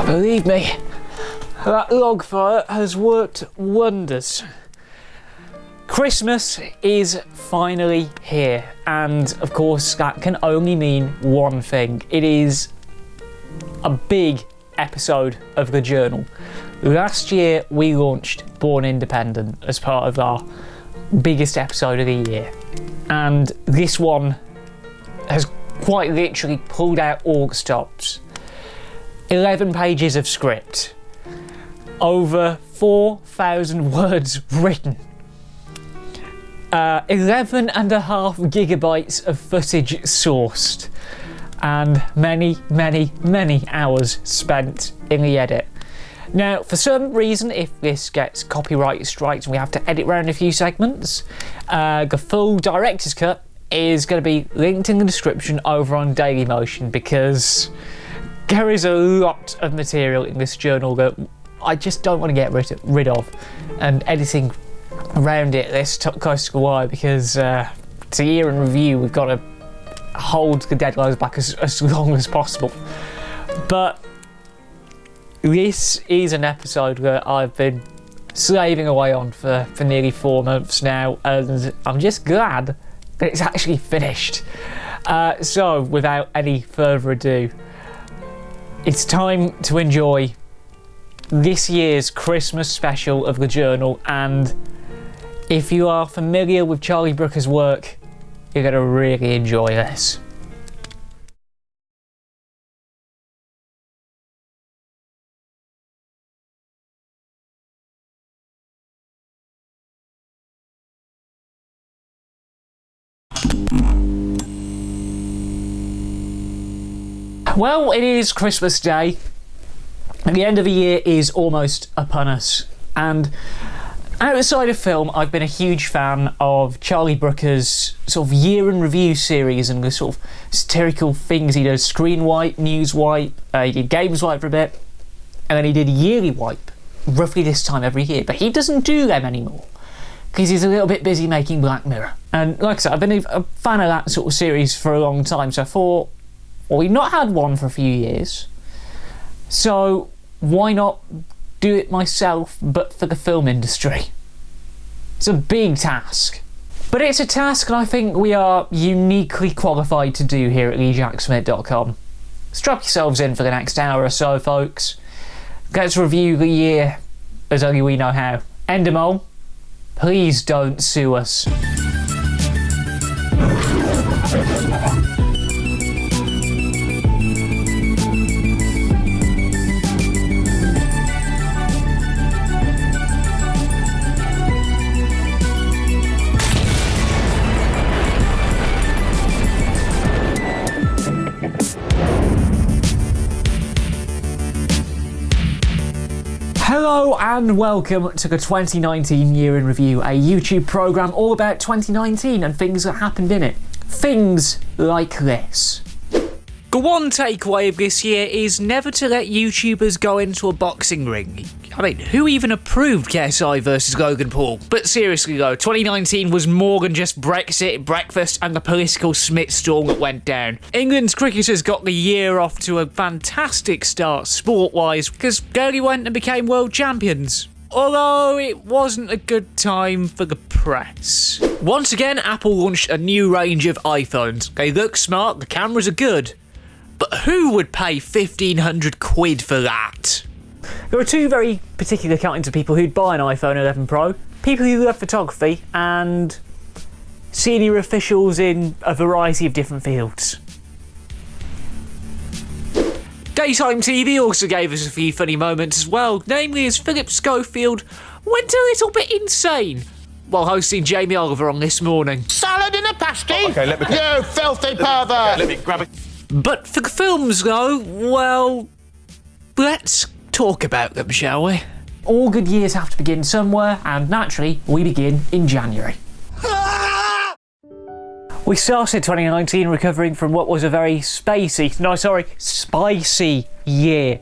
Believe me, that log fire has worked wonders. Christmas is finally here, and of course that can only mean one thing. It is a big episode of the journal. Last year we launched Born Independent as part of our biggest episode of the year, and this one has quite literally pulled out all the stops. 11 pages of script, over 4,000 words written, 11.5 gigabytes of footage sourced, and many hours spent in the edit. Now, for some reason, if this gets copyright strikes and we have to edit around a few segments, the full director's cut is going to be linked in the description over on Dailymotion, because there is a lot of material in this journal that I just don't want to get rid of, and editing around it this close to the wire, because it's a year in review. We've got to hold the deadlines back as long as possible. But this is an episode that I've been slaving away on for nearly 4 months now, and I'm just glad that it's actually finished. So without any further ado, it's time to enjoy this year's Christmas special of the journal, and if you are familiar with Charlie Brooker's work, you're going to really enjoy this. Well, it is Christmas Day, and the end of the year is almost upon us, and outside of film, I've been a huge fan of Charlie Brooker's sort of year in review series and the sort of satirical things he does. Screenwipe, Newswipe, he did Gameswipe for a bit, and then he did Yearly Wipe roughly this time every year, but he doesn't do them anymore because he's a little bit busy making Black Mirror. And like I said, I've been a fan of that sort of series for a long time, so I thought, well, we've not had one for a few years, so why not do it myself, but for the film industry? It's a big task, but it's a task that I think we are uniquely qualified to do here at TheJackSmit.com. Strap yourselves in for the next hour or so, folks. Let's review the year as only we know how. Endemol, please don't sue us. Hello and welcome to the 2019 Year in Review, a YouTube programme all about 2019 and things that happened in it. Things like this. The one takeaway of this year is never to let YouTubers go into a boxing ring. I mean, who even approved KSI versus Logan Paul? But seriously though, 2019 was more than just Brexit, breakfast and the political Smit storm that went down. England's cricketers got the year off to a fantastic start sport-wise, because Gurley went and became world champions. Although it wasn't a good time for the press. Once again, Apple launched a new range of iPhones. They look smart, the cameras are good. But who would pay 1,500 quid for that? There are two very particular kinds of people who'd buy an iPhone 11 Pro. People who love photography and senior officials in a variety of different fields. Daytime TV also gave us a few funny moments as well, namely as Philip Schofield went a little bit insane while hosting Jamie Oliver on This Morning. Salad in a pasty? Oh, okay, let me... You filthy pervert! Okay, let me grab it. But for the films though, well, let's talk about them, shall we? All good years have to begin somewhere, and naturally, we begin in January. We started 2019 recovering from what was a very spicy year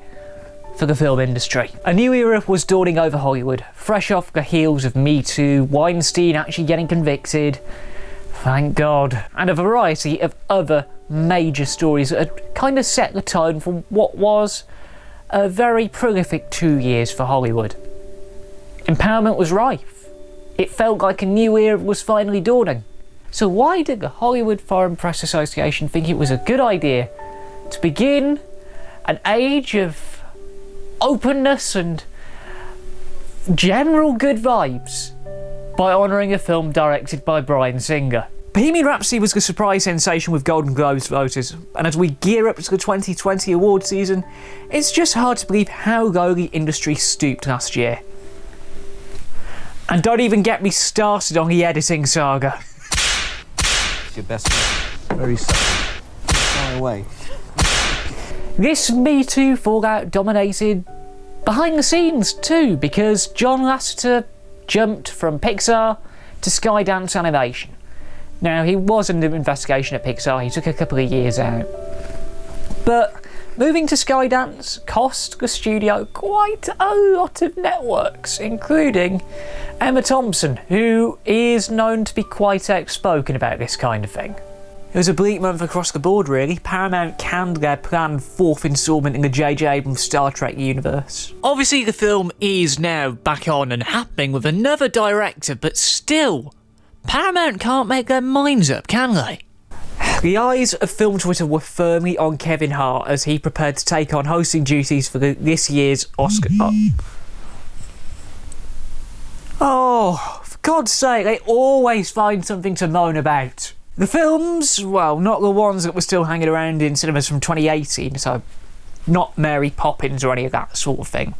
for the film industry. A new era was dawning over Hollywood, fresh off the heels of Me Too, Weinstein actually getting convicted, Thank God. And a variety of other major stories that had kind of set the tone for what was a very prolific 2 years for Hollywood. Empowerment was rife. It felt like a new era was finally dawning. So why did the Hollywood Foreign Press Association think it was a good idea to begin an age of openness and general good vibes by honouring a film directed by Bryan Singer? Bohemian Rhapsody was the surprise sensation with Golden Globes voters, and as we gear up to the 2020 award season, it's just hard to believe how low the industry stooped last year. And don't even get me started on the editing saga. Your best friend. Very subtle. Far away. This Me Too fallout dominated behind the scenes too, because John Lasseter jumped from Pixar to Skydance Animation. Now, he was under investigation at Pixar, he took a couple of years out. But moving to Skydance cost the studio quite a lot of networks, including Emma Thompson, who is known to be quite outspoken about this kind of thing. It was a bleak month across the board, really. Paramount canned their planned 4th instalment in the J.J. Abrams Star Trek universe. Obviously, the film is now back on and happening with another director, but still, Paramount can't make their minds up, can they? The eyes of film Twitter were firmly on Kevin Hart as he prepared to take on hosting duties for this year's Oscar. Oh, for God's sake, they always find something to moan about. The films, well, not the ones that were still hanging around in cinemas from 2018, so not Mary Poppins or any of that sort of thing,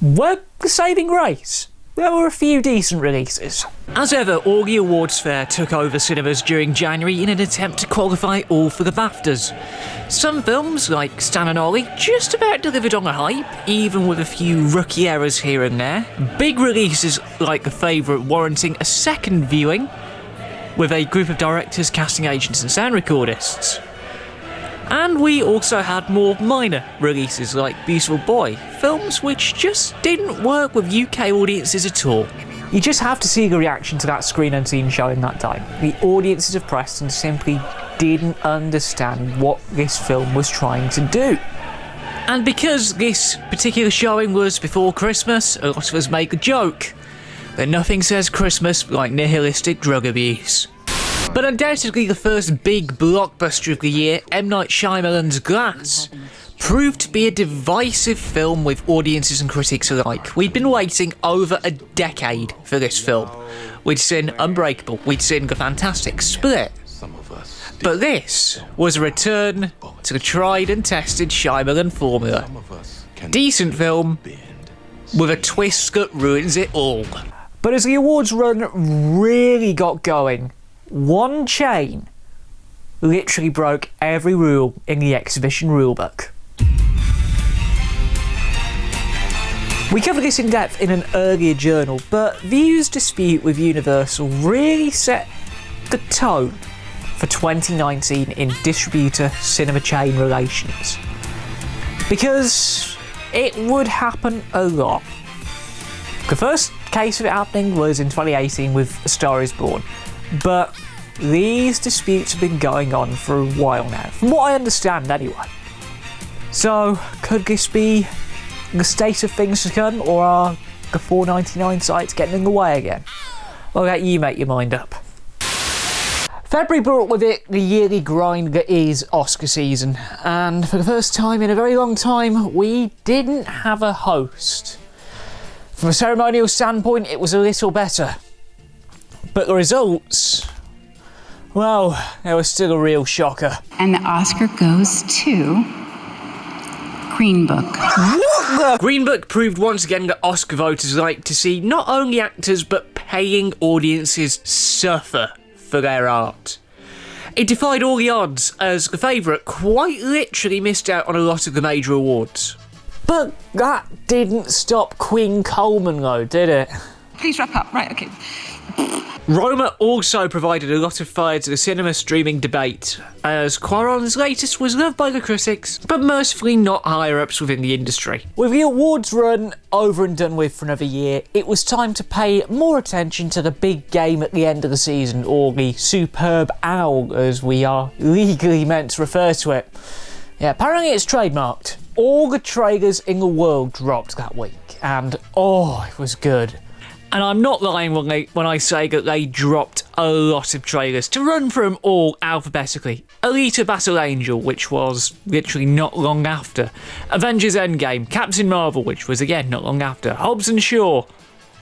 were the saving grace. There were a few decent releases. As ever, all the awards fair took over cinemas during January in an attempt to qualify all for the BAFTAs. Some films, like Stan and Ollie, just about delivered on the hype, even with a few rookie errors here and there. Big releases like The Favourite warranting a second viewing, with a group of directors, casting agents and sound recordists. And we also had more minor releases like Beautiful Boy, films which just didn't work with UK audiences at all. You just have to see the reaction to that Screen Unseen showing that time. The audiences of Preston simply didn't understand what this film was trying to do. And because this particular showing was before Christmas, a lot of us make a joke that nothing says Christmas like nihilistic drug abuse. But undoubtedly the first big blockbuster of the year, M. Night Shyamalan's Glass, proved to be a divisive film with audiences and critics alike. We'd been waiting over a decade for this film. We'd seen Unbreakable, we'd seen the fantastic Split. But this was a return to the tried and tested Shyamalan formula. Decent film with a twist that ruins it all. But as the awards run really got going, one chain literally broke every rule in the exhibition rulebook. We covered this in depth in an earlier journal, but View's dispute with Universal really set the tone for 2019 in distributor cinema chain relations. Because it would happen a lot. The first case of it happening was in 2018 with A Star Is Born. But these disputes have been going on for a while now, from what I understand anyway. So, could this be the state of things to come, or are the $4.99 sites getting in the way again? I'll let you make your mind up. February brought with it the yearly grind that is Oscar season, and for the first time in a very long time, we didn't have a host. From a ceremonial standpoint, it was a little better. But the results, well, they were still a real shocker. And the Oscar goes to Green Book. Green Book proved once again that Oscar voters like to see not only actors but paying audiences suffer for their art. It defied all the odds as The Favourite quite literally missed out on a lot of the major awards. But that didn't stop Queen Coleman though, did it? Please wrap up. Right, okay. Roma also provided a lot of fire to the cinema streaming debate, as Quaron's latest was loved by the critics, but mercifully not higher-ups within the industry. With the awards run over and done with for another year, it was time to pay more attention to the big game at the end of the season, or the superb owl, as we are legally meant to refer to it. Yeah, apparently it's trademarked. All the trailers in the world dropped that week, and oh, it was good. And I'm not lying when I say that they dropped a lot of trailers, to run from all alphabetically. Alita Battle Angel, which was literally not long after. Avengers Endgame. Captain Marvel, which was again not long after. Hobbs and Shaw.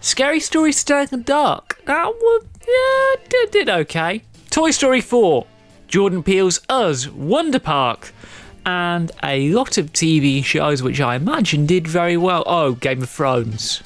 Scary Story to Tell in the Dark. That one, yeah, did okay. Toy Story 4. Jordan Peele's Us. Wonder Park. And a lot of TV shows which I imagine did very well. Oh, Game of Thrones.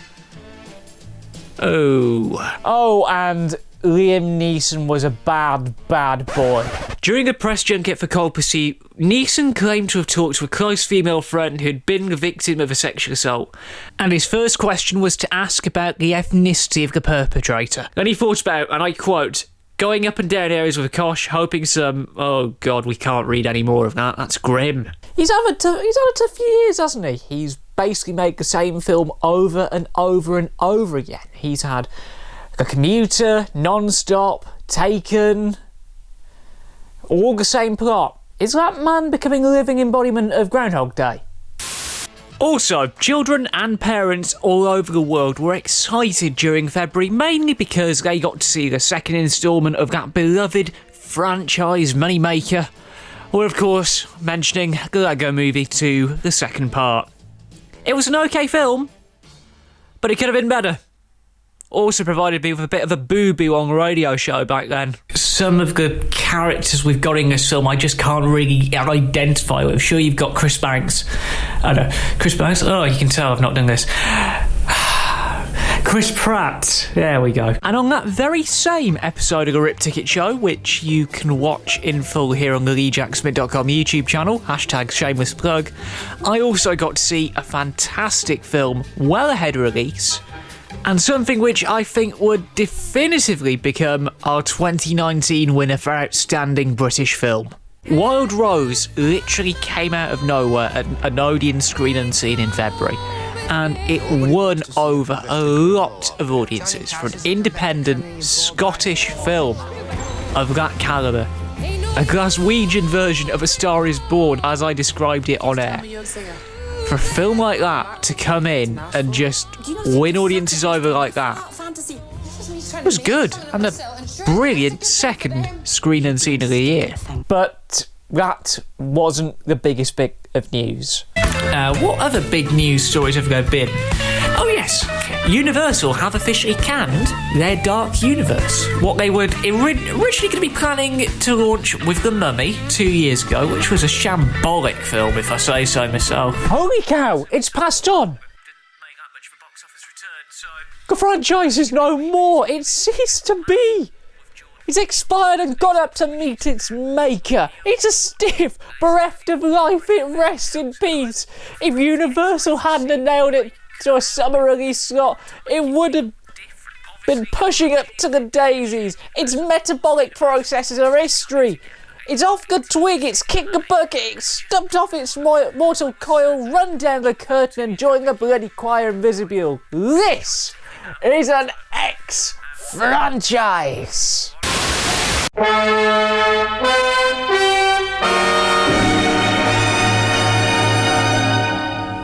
Oh, and Liam Neeson was a bad boy. During a press junket for Cold Pursuit, Neeson claimed to have talked to a close female friend who'd been the victim of a sexual assault, and his first question was to ask about the ethnicity of the perpetrator. Then he thought about, and I quote, going up and down areas with a kosh, hoping some... Oh God, we can't read any more of that. That's grim. He's had a tough years, hasn't he? He's basically made the same film over and over and over again. He's had The Commuter, Non-Stop, Taken, all the same plot. Is that man becoming a living embodiment of Groundhog Day? Also, children and parents all over the world were excited during February, mainly because they got to see the second instalment of that beloved franchise moneymaker. Or, of course, mentioning the Lego Movie 2, the second part. It was an okay film, but it could have been better. Also provided me with a bit of a boo-boo on the radio show back then. Some of the characters we've got in this film I just can't really identify with. Sure, you've got Chris Banks. I know, Chris Banks? Oh, you can tell I've not done this. Chris Pratt. There we go. And on that very same episode of the Rip Ticket Show, which you can watch in full here on the TheJackSmit.com YouTube channel, #shameless plug, I also got to see a fantastic film well ahead of release, and something which I think would definitively become our 2019 winner for Outstanding British Film. Wild Rose literally came out of nowhere at an Odeon Screen Unseen in February, and it won over a lot of audiences for an independent Scottish film of that calibre. A Glaswegian version of A Star Is Born, as I described it on air. For a film like that to come in and just win audiences over like that, it was good, and a brilliant second Screen Unseen of the year. But that wasn't the biggest bit of news. What other big news stories have there been? Oh yes, Universal have officially canned their Dark Universe. What they were originally going to be planning to launch with The Mummy 2 years ago, which was a shambolic film, if I say so myself. Holy cow, it's passed on! Didn't make that much of a box office return, so... The franchise is no more, it ceased to be! It's expired and gone up to meet its maker. It's a stiff, bereft of life, it rests in peace. If Universal hadn't nailed it to a summer release slot, it would have been pushing up to the daisies. Its metabolic processes are history. It's off the twig, it's kicked the bucket, it's stumped off its mortal coil, run down the curtain and joined the bloody choir in vestibule. This is an X-franchise.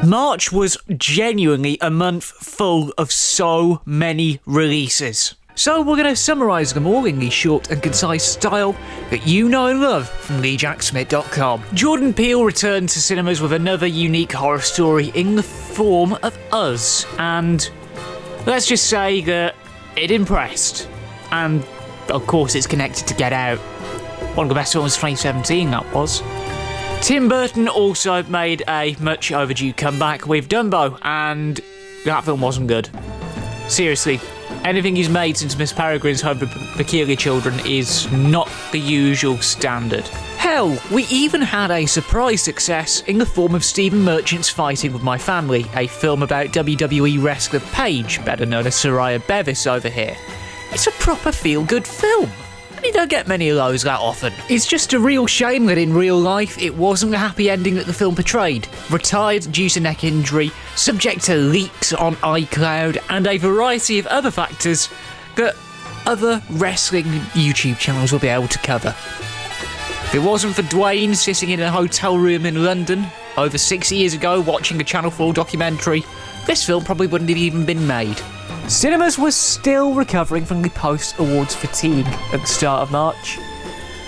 March was genuinely a month full of so many releases. So we're going to summarise them all in the short and concise style that you know and love from TheJackSmit.com. Jordan Peele returned to cinemas with another unique horror story in the form of Us, and let's just say that it impressed. And of course it's connected to Get Out. One of the best films of 2017, that was. Tim Burton also made a much overdue comeback with Dumbo, and that film wasn't good. Seriously, anything he's made since Miss Peregrine's Home for Peculiar Children is not the usual standard. Hell, we even had a surprise success in the form of Stephen Merchant's Fighting With My Family, a film about WWE wrestler Paige, better known as Soraya Bevis over here. It's a proper feel-good film. And you don't get many of those that often. It's just a real shame that in real life it wasn't the happy ending that the film portrayed. Retired due to neck injury, subject to leaks on iCloud, and a variety of other factors that other wrestling YouTube channels will be able to cover. If it wasn't for Dwayne sitting in a hotel room in London over 6 years ago watching a Channel 4 documentary, this film probably wouldn't have even been made. Cinemas were still recovering from the post-awards fatigue at the start of March.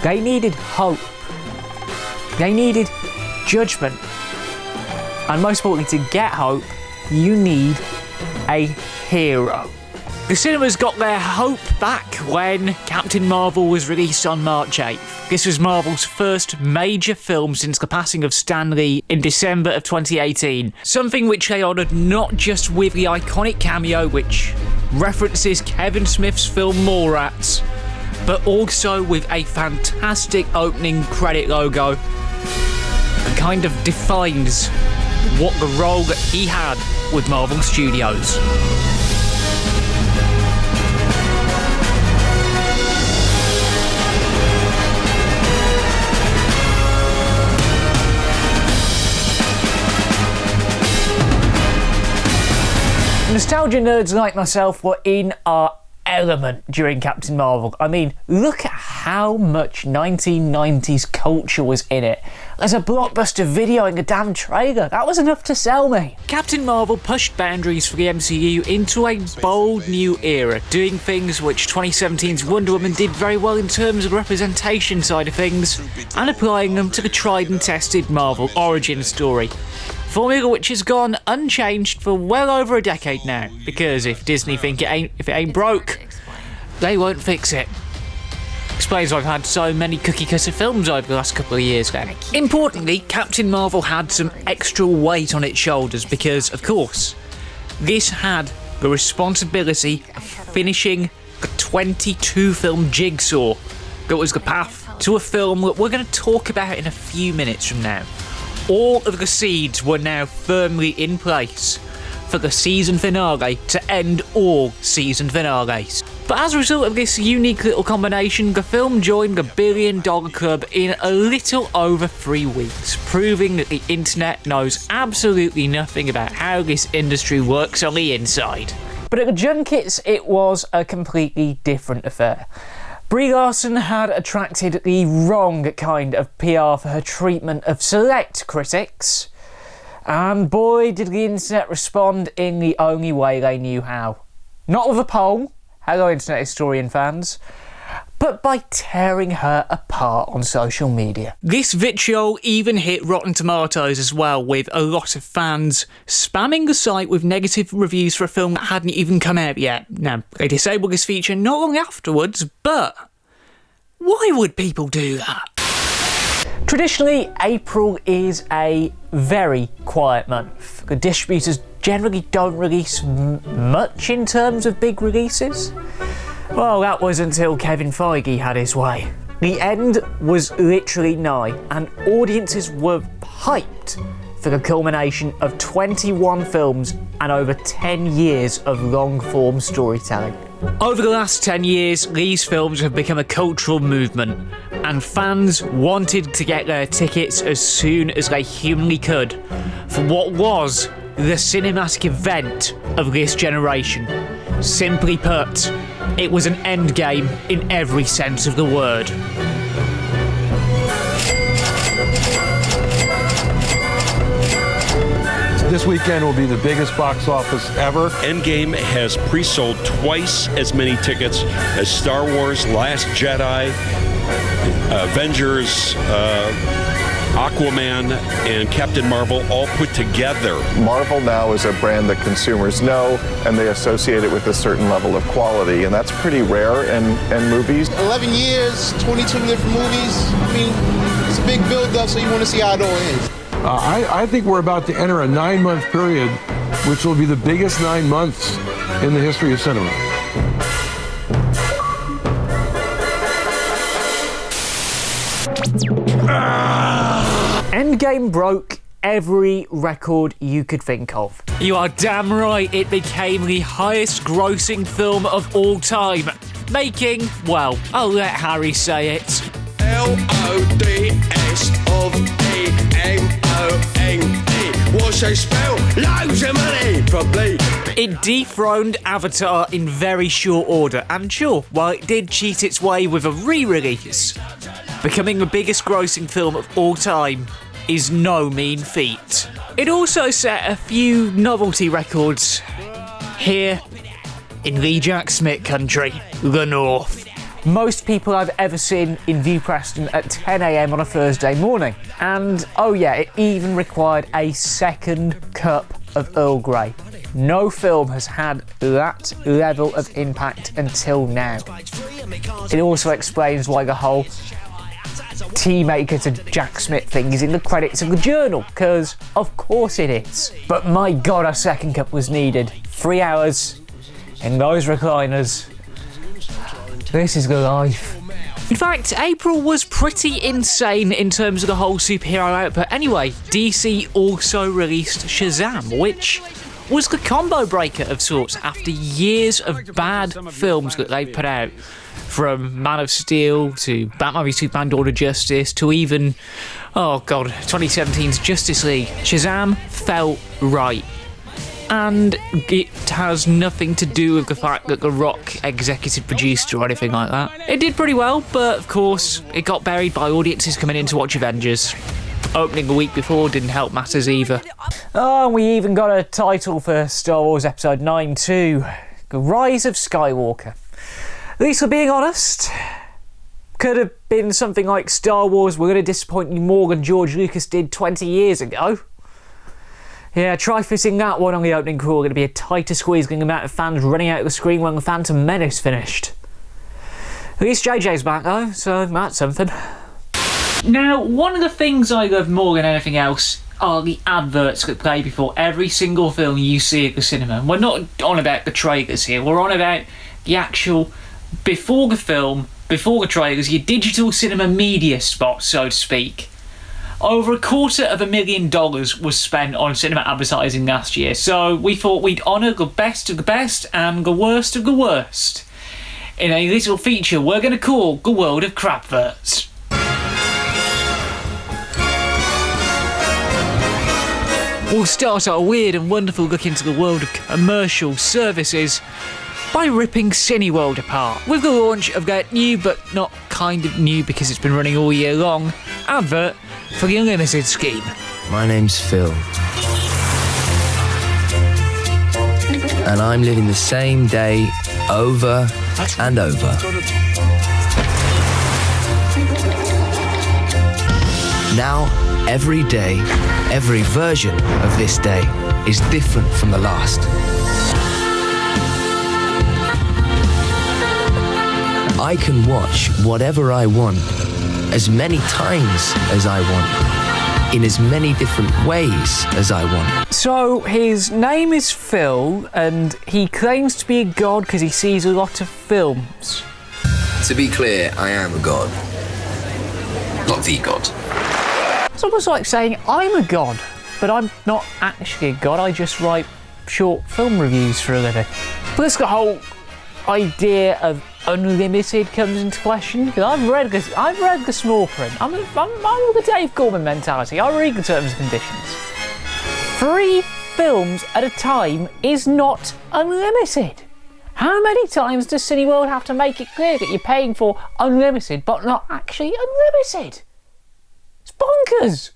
They needed hope. They needed judgment. And most importantly, to get hope, you need a hero. The cinemas got their hope back when Captain Marvel was released on March 8th. This was Marvel's first major film since the passing of Stan Lee in December of 2018. Something which they honoured not just with the iconic cameo which references Kevin Smith's film Mallrats, but also with a fantastic opening credit logo that kind of defines what the role that he had with Marvel Studios. Nostalgia nerds like myself were in our element during Captain Marvel. I mean, look at how much 1990s culture was in it. There's a blockbuster video in the damn trailer. That was enough to sell me. Captain Marvel pushed boundaries for the MCU into a bold new era, doing things which 2017's Wonder Woman did very well in terms of representation side of things, and applying them to the tried and tested Marvel origin story. Formula which has gone unchanged for well over a decade now, because if Disney think if it ain't broke, they won't fix it. Explains why I've had so many cookie-cutter films over the last couple of years then. Importantly, Captain Marvel had some extra weight on its shoulders because, of course, this had the responsibility of finishing the 22-film jigsaw that was the path to a film that we're going to talk about in a few minutes from now. All of the seeds were now firmly in place for the season finale to end all season finales. But as a result of this unique little combination, the film joined the $1 billion club in a little over 3 weeks, proving that the internet knows absolutely nothing about how this industry works on the inside. But at the junkets, it was a completely different affair. Brie Larson had attracted the wrong kind of PR for her treatment of select critics, and boy did the internet respond in the only way they knew how. Not with a poll, hello internet historian fans, but by tearing her apart on social media. This vitriol even hit Rotten Tomatoes as well, with a lot of fans spamming the site with negative reviews for a film that hadn't even come out yet. Now, they disabled this feature not long afterwards, but why would people do that? Traditionally, April is a very quiet month. The distributors generally don't release much in terms of big releases. Well, that was until Kevin Feige had his way. The end was literally nigh, and audiences were hyped for the culmination of 21 films and over 10 years of long-form storytelling. Over the last 10 years, these films have become a cultural movement, and fans wanted to get their tickets as soon as they humanly could for what was the cinematic event of this generation. Simply put, it was an endgame in every sense of the word. This weekend will be the biggest box office ever. Endgame has pre-sold twice as many tickets as Star Wars, Last Jedi, Avengers, Aquaman, and Captain Marvel all put together. Marvel now is a brand that consumers know, and they associate it with a certain level of quality, and that's pretty rare in movies. 11 years, 22 different movies. I mean, it's a big build-up, so you want to see how it all ends. I think we're about to enter a 9-month period, which will be the biggest 9 months in the history of cinema. Endgame broke every record you could think of. You are damn right, it became the highest grossing film of all time. making, well, I'll let Harry say it. LODSOVEMONE. What's they spell? Loads of money, probably. It dethroned Avatar in very short order, and sure, while it did cheat its way with a re-release, becoming the biggest grossing film of all time is no mean feat. It also set a few novelty records here in TheJackSmit country, the North. Most people I've ever seen in View Preston at 10 AM on a Thursday morning. And oh yeah, it even required a second cup of Earl Grey. No film has had that level of impact until now. It also explains why the whole tea maker to Jack Smith thing is in the credits of the journal, because of course it is. But my god, a second cup was needed. 3 hours in those recliners. This is the life. In fact, April was pretty insane in terms of the whole superhero output. Anyway, DC also released Shazam, which was the combo breaker of sorts after years of bad films that they've put out. From Man of Steel to Batman v Superman Dawn of Justice to even, oh god, 2017's Justice League. Shazam felt right. And it has nothing to do with the fact that The Rock executive produced or anything like that. It did pretty well, but of course, it got buried by audiences coming in to watch Avengers. Opening the week before didn't help matters either. Oh, and we even got a title for Star Wars Episode 9 too. The Rise of Skywalker. At least for being honest, could have been something like Star Wars We're Gonna Disappoint You More than George Lucas did 20 years ago. Yeah, try fitting that one on the opening crawl. Going to be a tighter squeezing amount of fans running out of the screen when the Phantom Menace finished. At least JJ's back though, so that's something. Now, one of the things I love more than anything else are the adverts that play before every single film you see at the cinema. We're not on about the trailers here, we're on about the actual, before the film, before the trailers, your digital cinema media spot, so to speak. Over $250,000 was spent on cinema advertising last year, so we thought we'd honour the best of the best and the worst of the worst in a little feature we're going to call The World of Crapverts. We'll start our weird and wonderful look into the world of commercial services by ripping Cineworld apart with the launch of their new, but not kind of new because it's been running all year long, advert for the Unlimited scheme. My name's Phil. And I'm living the same day over and over. Now, every day, every version of this day is different from the last. I can watch whatever I want, as many times as I want, in as many different ways as I want. So, his name is Phil, and he claims to be a god because he sees a lot of films. To be clear, I am a god. Not the god. It's almost like saying, I'm a god, but I'm not actually a god, I just write short film reviews for a living. Plus the whole idea of unlimited comes into question, because I've read the small print. I'm with the Dave Gorman mentality. I read the terms and conditions. 3 films at a time is not unlimited. How many times does Cineworld have to make it clear that you're paying for unlimited but not actually unlimited? It's bonkers!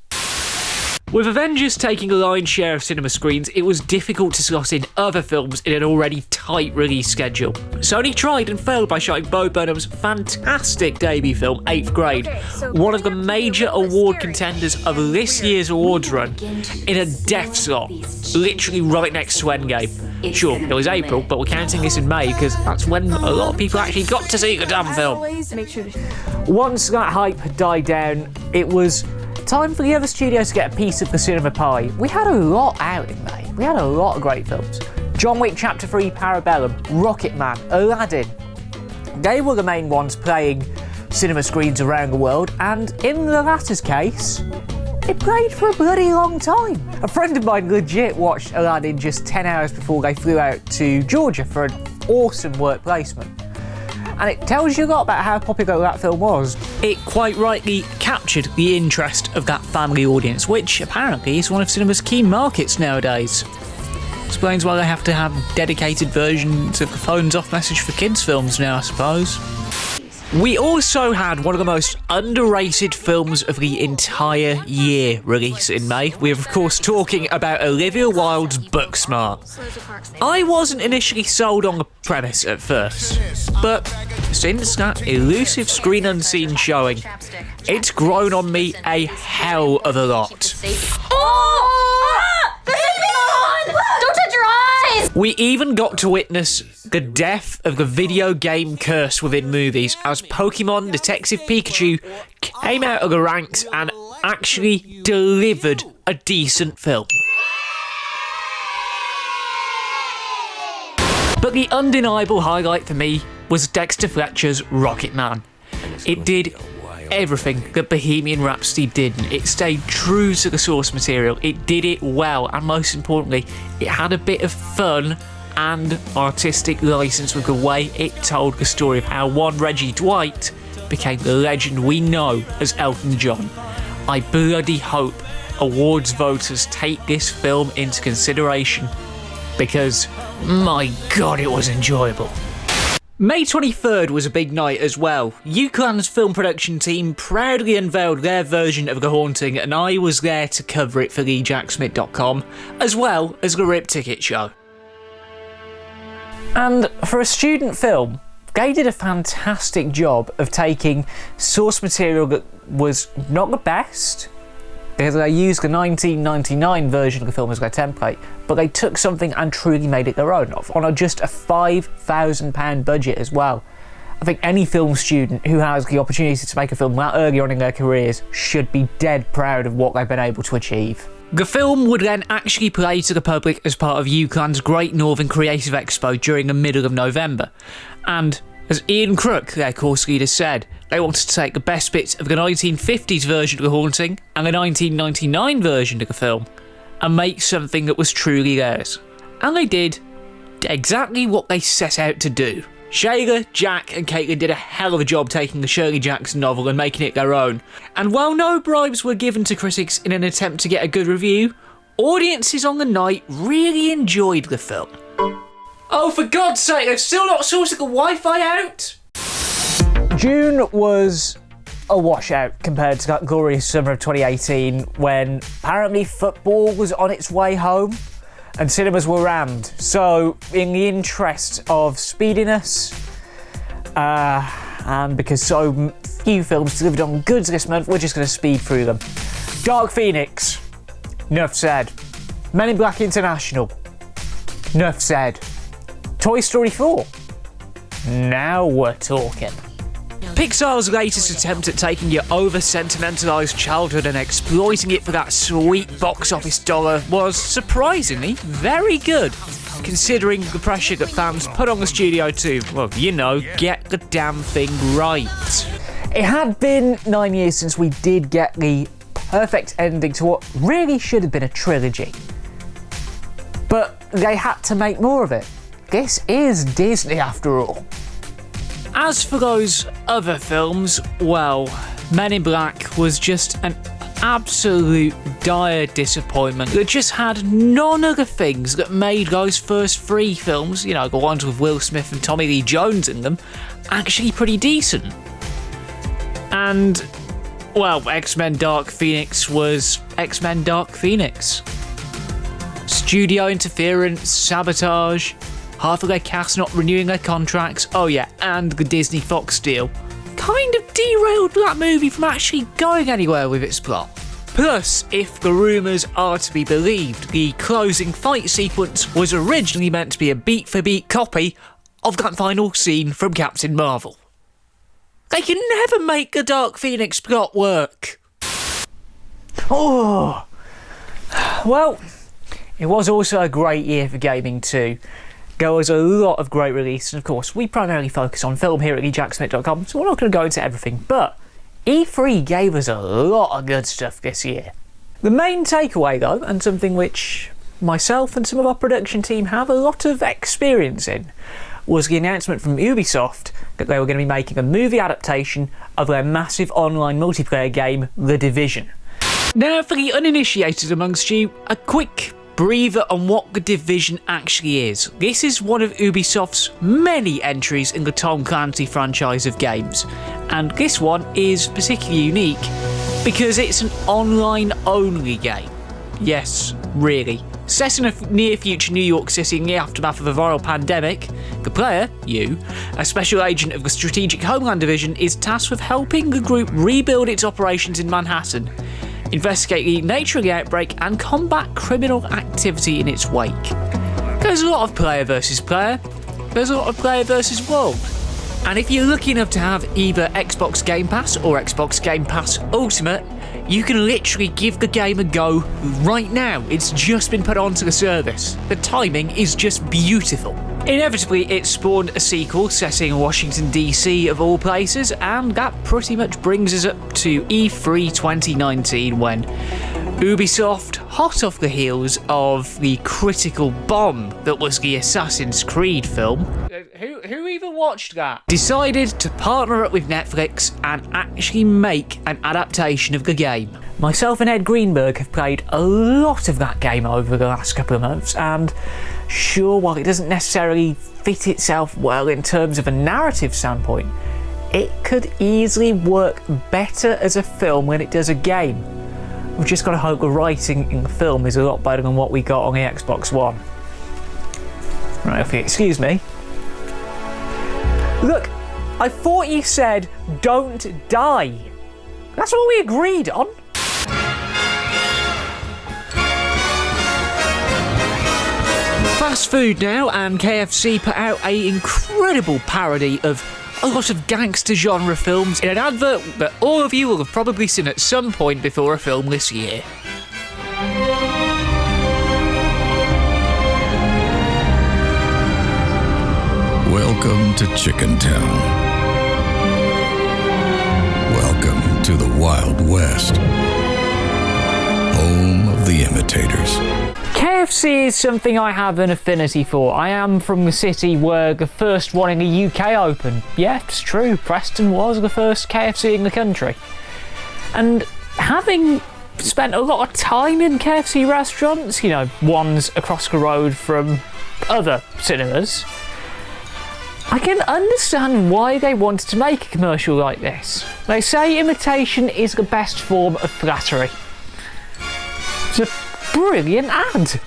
With Avengers taking a lion's share of cinema screens, it was difficult to slot in other films in an already tight release schedule. Sony tried and failed by showing Bo Burnham's fantastic debut film, 8th Grade, one of the major award contenders of this year's awards run, in a death slot, literally right next to Endgame. Sure, it was April, but we're counting this in May because that's when a lot of people actually got to see the damn film. Once that hype had died down, it was time for the other studios to get a piece of the cinema pie. We had a lot out in May. We had a lot of great films. John Wick Chapter 3 Parabellum, Rocketman, Aladdin. They were the main ones playing cinema screens around the world, and in the latter's case, it played for a bloody long time. A friend of mine legit watched Aladdin just 10 hours before they flew out to Georgia for an awesome work placement. and it tells you a lot about how popular that film was. It quite rightly captured the interest of that family audience, which apparently is one of cinema's key markets nowadays. Explains why they have to have dedicated versions of the phones off message for kids films now, I suppose. We also had one of the most underrated films of the entire year release in May. We're of course talking about Olivia Wilde's Booksmart. I wasn't initially sold on the premise at first, but since that elusive screen unseen showing, it's grown on me a hell of a lot. Don't touch your eyes! We even got to witness the death of the video game curse within movies as Pokemon Detective Pikachu came out of the ranks and actually delivered a decent film. But the undeniable highlight for me was Dexter Fletcher's Rocketman. It did everything that Bohemian Rhapsody didn't. It stayed true to the source material, it did it well, and most importantly, it had a bit of fun and artistic license with the way it told the story of how one Reggie Dwight became the legend we know as Elton John. I bloody hope awards voters take this film into consideration, because my god, it was enjoyable. May 23rd was a big night as well. UCLan's film production team proudly unveiled their version of The Haunting, and I was there to cover it for TheJackSmit.com, as well as the Rip Ticket Show. And for a student film, they did a fantastic job of taking source material that was not the best, because they used the 1999 version of the film as their template, but they took something and truly made it their own, on just a £5,000 budget as well. I think any film student who has the opportunity to make a film that early on in their careers should be dead proud of what they've been able to achieve. The film would then actually play to the public as part of UCLan's Great Northern Creative Expo during the middle of November, and as Ian Crook, their course leader, said, they wanted to take the best bits of the 1950s version of The Haunting and the 1999 version of the film and make something that was truly theirs. And they did exactly what they set out to do. Shayla, Jack and Caitlin did a hell of a job taking the Shirley Jackson novel and making it their own. And while no bribes were given to critics in an attempt to get a good review, audiences on the night really enjoyed the film. Oh, for God's sake, they've still not sorted the Wi-Fi out? June was a washout compared to that glorious summer of 2018 when apparently football was on its way home and cinemas were rammed. So, in the interest of speediness, and because so few films delivered on goods this month, we're just going to speed through them. Dark Phoenix, enough said. Men in Black International, enough said. Toy Story 4, now we're talking. Pixar's latest attempt at taking your over-sentimentalised childhood and exploiting it for that sweet box office dollar was surprisingly very good, considering the pressure that fans put on the studio to, well, you know, get the damn thing right. It had been 9 years since we did get the perfect ending to what really should have been a trilogy. But they had to make more of it. This is Disney after all. As for those other films, well, Men in Black was just an absolute dire disappointment that just had none of the things that made those first three films, you know, the ones with Will Smith and Tommy Lee Jones in them, actually pretty decent. And, well, X-Men Dark Phoenix was X-Men Dark Phoenix. Studio interference, sabotage, half of their cast not renewing their contracts, oh yeah, and the Disney Fox deal kind of derailed that movie from actually going anywhere with its plot. Plus, if the rumours are to be believed, the closing fight sequence was originally meant to be a beat-for-beat copy of that final scene from Captain Marvel. They can never make the Dark Phoenix plot work. Oh, well, it was also a great year for gaming too. There was a lot of great releases, and of course, we primarily focus on film here at TheJackSmit.com, so we're not going to go into everything, but E3 gave us a lot of good stuff this year. The main takeaway though, and something which myself and some of our production team have a lot of experience in, was the announcement from Ubisoft that they were going to be making a movie adaptation of their massive online multiplayer game, The Division. Now, for the uninitiated amongst you, a quick breather on what The Division actually is. This is one of Ubisoft's many entries in the Tom Clancy franchise of games, and this one is particularly unique because it's an online-only game. Yes, really. Set in a near-future New York City in the aftermath of a viral pandemic, the player, you, a special agent of the Strategic Homeland Division, is tasked with helping the group rebuild its operations in Manhattan, investigate the nature of the outbreak, and combat criminal activity in its wake. There's a lot of player versus player. There's a lot of player versus world. And if you're lucky enough to have either Xbox Game Pass or Xbox Game Pass Ultimate, you can literally give the game a go right now. It's just been put onto the service. The timing is just beautiful. Inevitably, it spawned a sequel set in Washington DC of all places, and that pretty much brings us up to E3 2019 when Ubisoft, hot off the heels of the critical bomb that was the Assassin's Creed film, who even watched that? Decided to partner up with Netflix and actually make an adaptation of the game. Myself and Ed Greenberg have played a lot of that game over the last couple of months, and sure, while it doesn't necessarily fit itself well in terms of a narrative standpoint, it could easily work better as a film than it does a game. We've just got to hope the writing in the film is a lot better than what we got on the Xbox One. Right, if you excuse me. Look, I thought you said don't die. That's what we agreed on. Fast food now, and KFC put out an incredible parody of a lot of gangster genre films in an advert that all of you will have probably seen at some point before a film this year. Welcome to Chicken Town. Welcome to the Wild West, home of the imitators. KFC is something I have an affinity for. I am from the city where the first one in the UK opened. Yeah, it's true, Preston was the first KFC in the country. And having spent a lot of time in KFC restaurants, you know, ones across the road from other cinemas, I can understand why they wanted to make a commercial like this. They say imitation is the best form of flattery. It's a brilliant ad.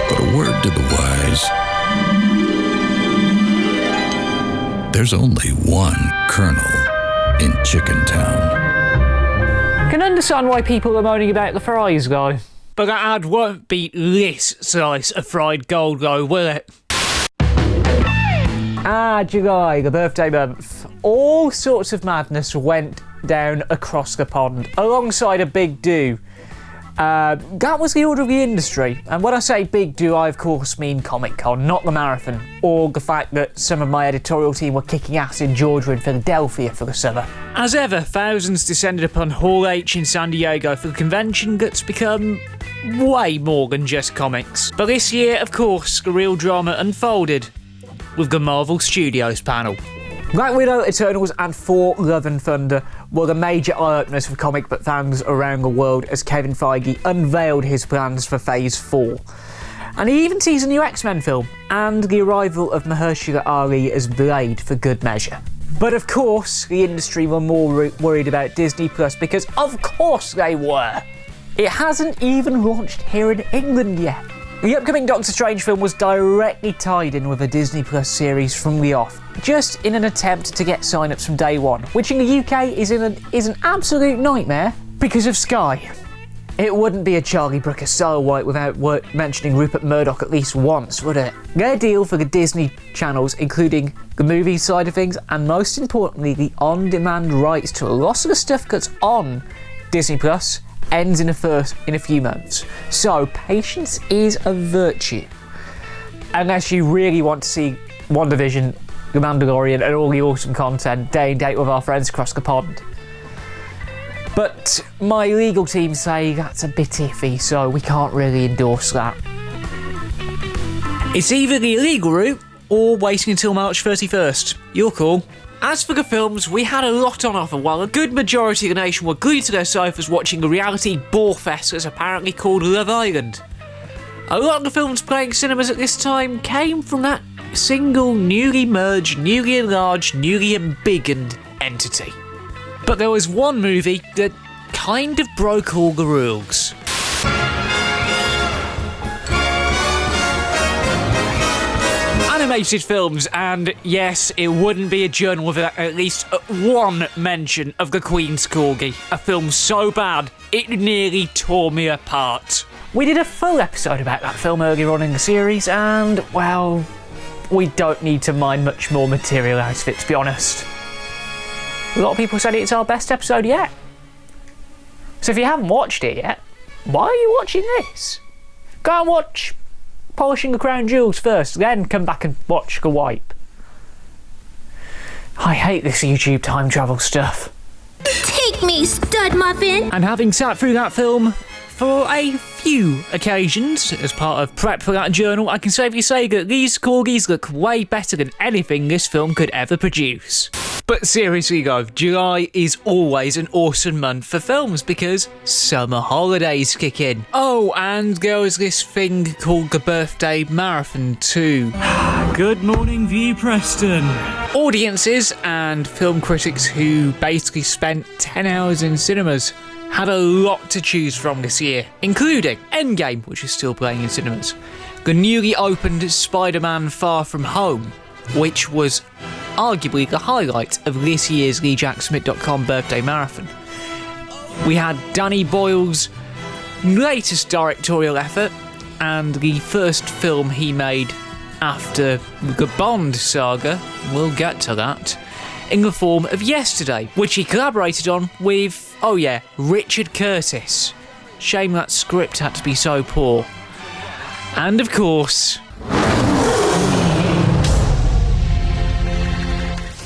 But a word to the wise. There's only one Colonel in Chicken Town. I can understand why people are moaning about the fries, though. But that ad won't beat this slice of fried gold, though, will it? July, the birthday month. All sorts of madness went down across the pond, alongside a big do. That was the order of the industry, and when I say big do, I of course mean Comic-Con, not the marathon, or the fact that some of my editorial team were kicking ass in Georgia and Philadelphia for the summer. As ever, thousands descended upon Hall H in San Diego for the convention that's become way more than just comics. But this year, of course, the real drama unfolded with the Marvel Studios panel. Black Widow, Eternals and Thor Love and Thunder were the major eye-openers for comic book fans around the world as Kevin Feige unveiled his plans for Phase 4. And he even teased a new X-Men film, and the arrival of Mahershala Ali as Blade for good measure. But of course, the industry were more worried about Disney Plus because of course they were. It hasn't even launched here in England yet. The upcoming Doctor Strange film was directly tied in with a Disney Plus series from the off, just in an attempt to get sign-ups from day one, which in the UK is an absolute nightmare because of Sky. It wouldn't be a Charlie Brooker style white without mentioning Rupert Murdoch at least once, would it? Their deal for the Disney channels, including the movie side of things, and most importantly the on-demand rights to a lot of the stuff that's on Disney Plus, ends in a few months. So patience is a virtue. Unless you really want to see WandaVision, The Mandalorian and all the awesome content day and date with our friends across the pond. But my legal team say that's a bit iffy, so we can't really endorse that. It's either the illegal route or waiting until March 31st. Your call. As for the films, we had a lot on offer while a good majority of the nation were glued to their sofas watching a reality bore-fest that's apparently called Love Island. A lot of the films playing cinemas at this time came from that single, newly merged, newly enlarged, newly embiggened entity. But there was one movie that kind of broke all the rules. Animated films, and yes, it wouldn't be a journal without at least one mention of The Queen's Corgi, a film so bad it nearly tore me apart. We did a full episode about that film earlier on in the series, and, well, we don't need to mine much more material out of it, to be honest. A lot of people said it's our best episode yet. So if you haven't watched it yet, why are you watching this? Go and watch Polishing the Crown Jewels first, then come back and watch The Wipe. I hate this YouTube time travel stuff. Take me, stud muffin! And having sat through that film for a few occasions as part of prep for that journal, I can safely say that these corgis look way better than anything this film could ever produce. But seriously though, July is always an awesome month for films because summer holidays kick in. Oh, and there was this thing called the birthday marathon too. Good morning, View Preston. Audiences and film critics who basically spent 10 hours in cinemas had a lot to choose from this year, including Endgame, which is still playing in cinemas, the newly opened Spider-Man Far From Home, which was arguably the highlight of this year's TheJackSmit.com birthday marathon. We had Danny Boyle's latest directorial effort and the first film he made after the Bond saga, we'll get to that, in the form of Yesterday, which he collaborated on with, oh yeah, Richard Curtis. Shame that script had to be so poor. And of course...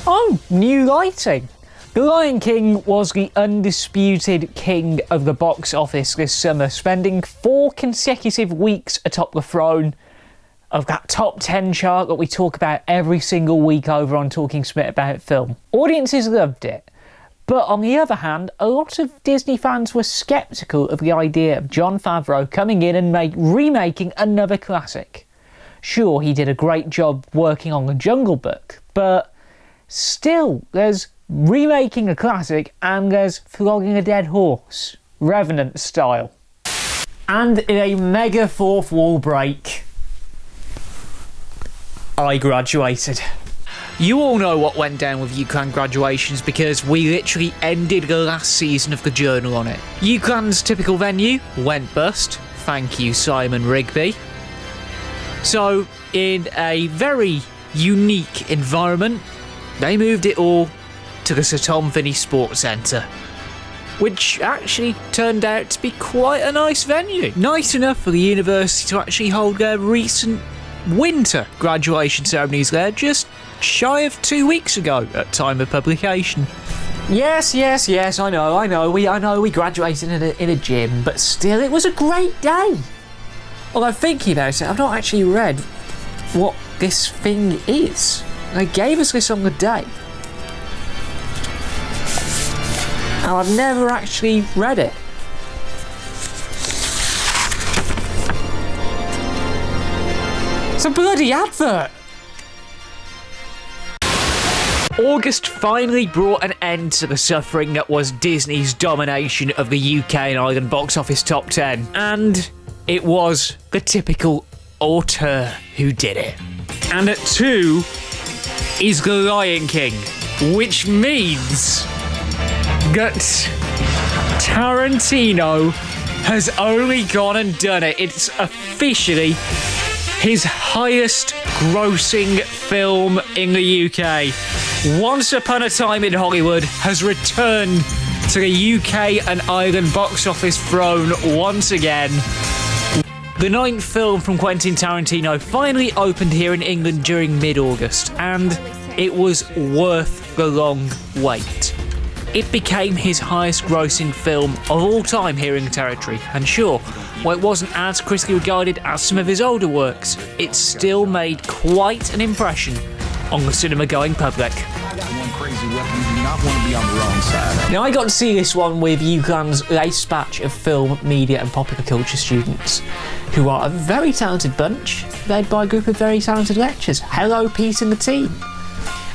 oh, new lighting. The Lion King was the undisputed king of the box office this summer, spending 4 consecutive weeks atop the throne of that top 10 chart that we talk about every single week over on Talking Smit About Film. Audiences loved it, but on the other hand, a lot of Disney fans were sceptical of the idea of Jon Favreau coming in and remaking another classic. Sure, he did a great job working on The Jungle Book, but still, there's remaking a classic and there's flogging a dead horse, Revenant style. And in a mega fourth wall break, I graduated. You all know what went down with UCLan graduations because we literally ended the last season of the journal on it. UCLan's typical venue went bust, thank you Simon Rigby. So, in a very unique environment, they moved it all to the Sir Tom Finney Sports Centre, which actually turned out to be quite a nice venue. Nice enough for the university to actually hold their recent winter graduation ceremonies there just shy of 2 weeks ago at time of publication. Yes, I know we graduated in a gym, but still it was a great day. Although thinking about it, I've not actually read what this thing is. They gave us this on the day, and I've never actually read it. It's a bloody advert! August finally brought an end to the suffering that was Disney's domination of the UK and Ireland box office top 10. And it was the typical auteur who did it. And at 2 is The Lion King, which means that Tarantino has only gone and done it. It's officially his highest grossing film in the UK. Once Upon a Time in Hollywood has returned to the UK and Ireland box office throne once again. The 9th film from Quentin Tarantino finally opened here in England during mid-August, and it was worth the long wait. it became his highest grossing film of all time here in the territory. And sure, while it wasn't as critically regarded as some of his older works, it still made quite an impression on the cinema-going public. Now, I got to see this one with UConn's latest batch of film, media and popular culture students, who are a very talented bunch, led by a group of very talented lecturers. Hello, peace in the team.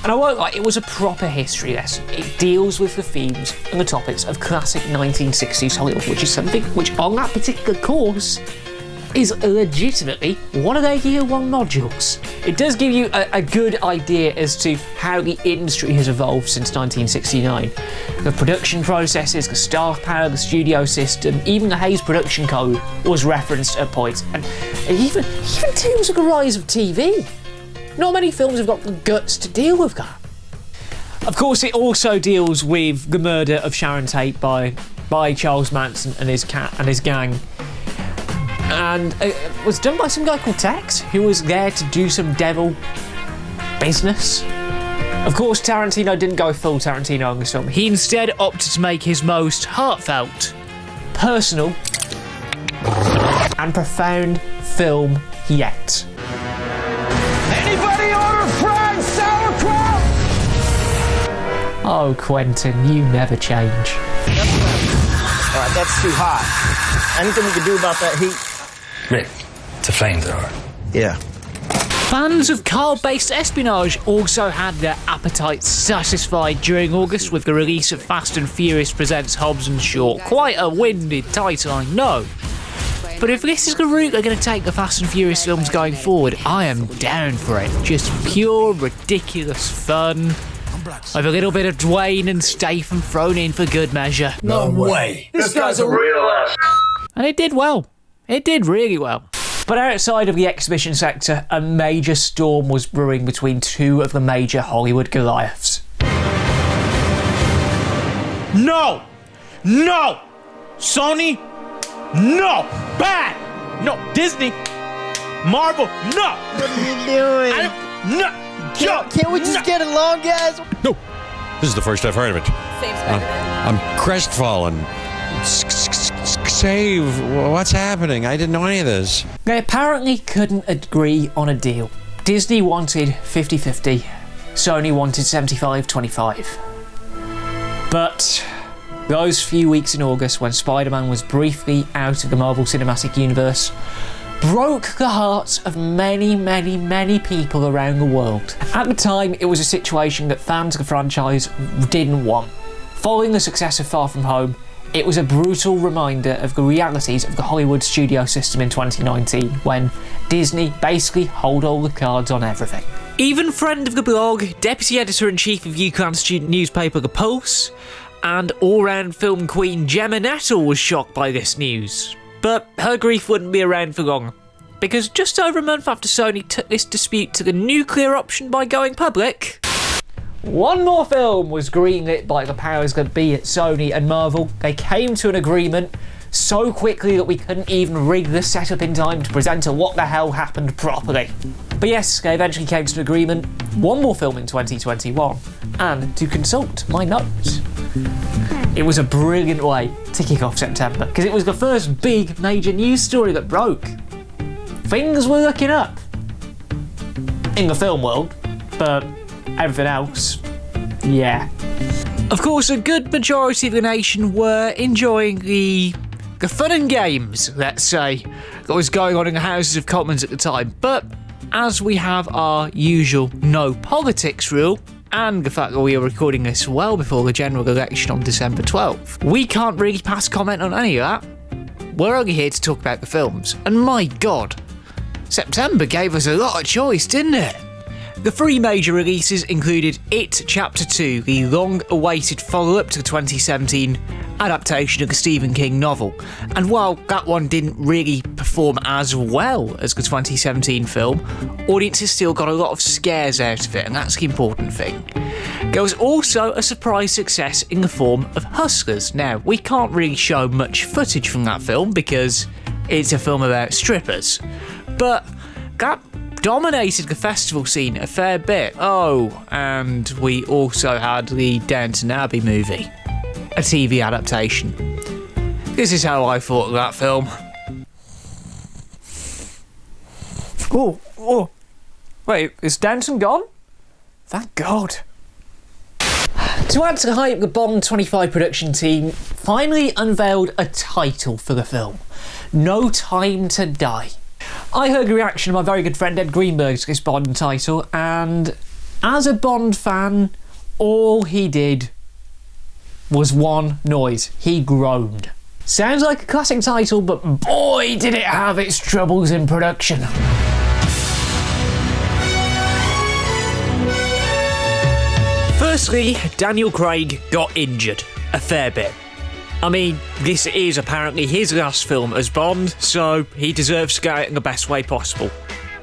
And I won't lie, it was a proper history lesson. It deals with the themes and the topics of classic 1960s Hollywood, which is something which on that particular course is legitimately one of their year one modules. It does give you a good idea as to how the industry has evolved since 1969. The production processes, the staff power, the studio system, even the Hayes production code was referenced at points. And even deals with the rise of TV. Not many films have got the guts to deal with that. Of course, it also deals with the murder of Sharon Tate by Charles Manson and his gang. And it was done by some guy called Tex, who was there to do some devil business. Of course, Tarantino didn't go full Tarantino on this film. He instead opted to make his most heartfelt, personal, and profound film yet. Anybody order fried sauerkraut? Oh, Quentin, you never change. All right, that's too hot. Anything we can do about that heat? Rick, it's a flamethrower. Yeah. Fans of car-based espionage also had their appetites satisfied during August with the release of Fast and Furious Presents Hobbs and Shaw. Quite a winded title, I know. But if this is the route they're going to take the Fast and Furious films going forward, I am down for it. Just pure, ridiculous fun. With a little bit of Dwayne and Statham thrown in for good measure. No way. This guy's a real ass. And it did well. It did really well. But outside of the exhibition sector, a major storm was brewing between two of the major Hollywood Goliaths. No! No! Sony? No! Bad! No! Disney? Marvel? No! What are you doing? No! Can't we just get along, guys? No. This is the first I've heard of it. I'm crestfallen. Save. What's happening? I didn't know any of this. They apparently couldn't agree on a deal. Disney wanted 50-50. Sony wanted 75-25. But those few weeks in August when Spider-Man was briefly out of the Marvel Cinematic Universe broke the hearts of many, many, many people around the world. At the time, it was a situation that fans of the franchise didn't want. Following the success of Far From Home, it was a brutal reminder of the realities of the Hollywood studio system in 2019, when Disney basically hold all the cards on everything. Even friend of the blog, deputy editor-in-chief of UConn's student newspaper The Pulse, and all-round film queen Gemma Nettle was shocked by this news. But her grief wouldn't be around for long, because just over a month after Sony took this dispute to the nuclear option by going public, one more film was greenlit by the powers that be at Sony and Marvel. They came to an agreement so quickly that we couldn't even rig the setup in time to present a what the hell happened properly. But yes, they eventually came to an agreement, one more film in 2021, and to consult my notes. It was a brilliant way to kick off September, because it was the first big major news story that broke. Things were looking up in the film world, but everything else, yeah. Of course, a good majority of the nation were enjoying the fun and games, let's say, that was going on in the Houses of Commons at the time. But as we have our usual no politics rule, and the fact that we are recording this well before the general election on December 12th, we can't really pass comment on any of that. We're only here to talk about the films, and my god, September gave us a lot of choice, didn't it? The three major releases included It Chapter 2, the long-awaited follow-up to the 2017 adaptation of the Stephen King novel. And while that one didn't really perform as well as the 2017 film, audiences still got a lot of scares out of it, and that's the important thing. There was also a surprise success in the form of Hustlers. Now, we can't really show much footage from that film because it's a film about strippers, but that dominated the festival scene a fair bit. Oh, and we also had the Downton Abbey movie. a TV adaptation. This is how I thought of that film. Oh. Wait, is Danton gone? Thank God. To add to the hype, the Bond 25 production team finally unveiled a title for the film. No Time to Die. I heard the reaction of my very good friend Ed Greenberg to this Bond title, and as a Bond fan, all he did was one noise. He groaned. Sounds like a classic title, but boy did it have its troubles in production. Firstly, Daniel Craig got injured a fair bit. I mean, this is apparently his last film as Bond, so he deserves to go out in the best way possible.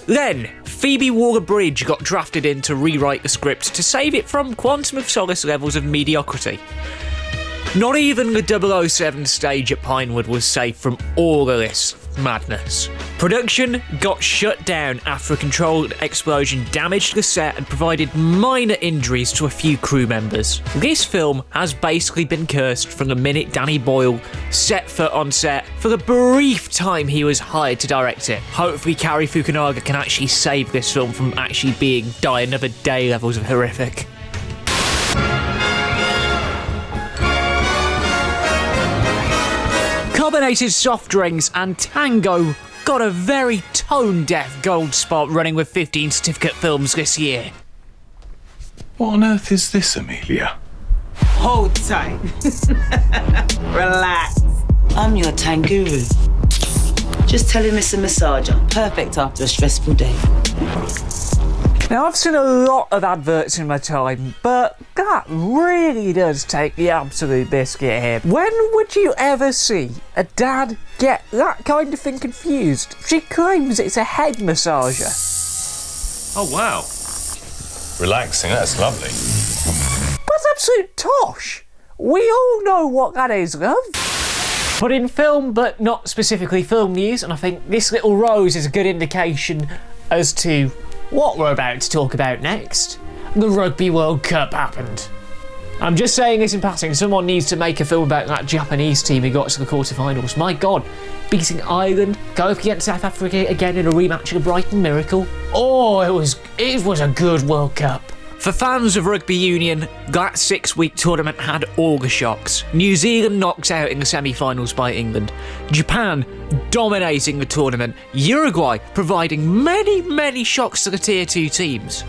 Then, Phoebe Waller-Bridge got drafted in to rewrite the script to save it from Quantum of Solace levels of mediocrity. Not even the 007 stage at Pinewood was safe from all of this madness. Production got shut down after a controlled explosion damaged the set and provided minor injuries to a few crew members. This film has basically been cursed from the minute Danny Boyle set foot on set for the brief time he was hired to direct it. Hopefully Cary Fukunaga can actually save this film from actually being Die Another Day levels of horrific. Carbonated soft drinks and tango got a very tone-deaf gold spot running with 15 certificate films this year. What on earth is this, Amelia? Hold tight. Relax. I'm your tanguru. Just tell him it's a massager. Perfect after a stressful day. Now, I've seen a lot of adverts in my time, but that really does take the absolute biscuit here. When would you ever see a dad get that kind of thing confused? She claims it's a head massager. Oh, wow. Relaxing, that's lovely. That's absolute tosh. We all know what that is, love. But in film, but not specifically film news, and I think this little rose is a good indication as to what we're about to talk about next. The Rugby World Cup happened. I'm just saying this in passing, someone needs to make a film about that Japanese team who got to the quarterfinals. My God, beating Ireland, go up against South Africa again in a rematch of the Brighton Miracle. Oh, it was a good World Cup. For fans of rugby union, that 6-week tournament had all the shocks. New Zealand knocked out in the semi-finals by England. Japan dominating the tournament. Uruguay providing many shocks to the Tier 2 teams.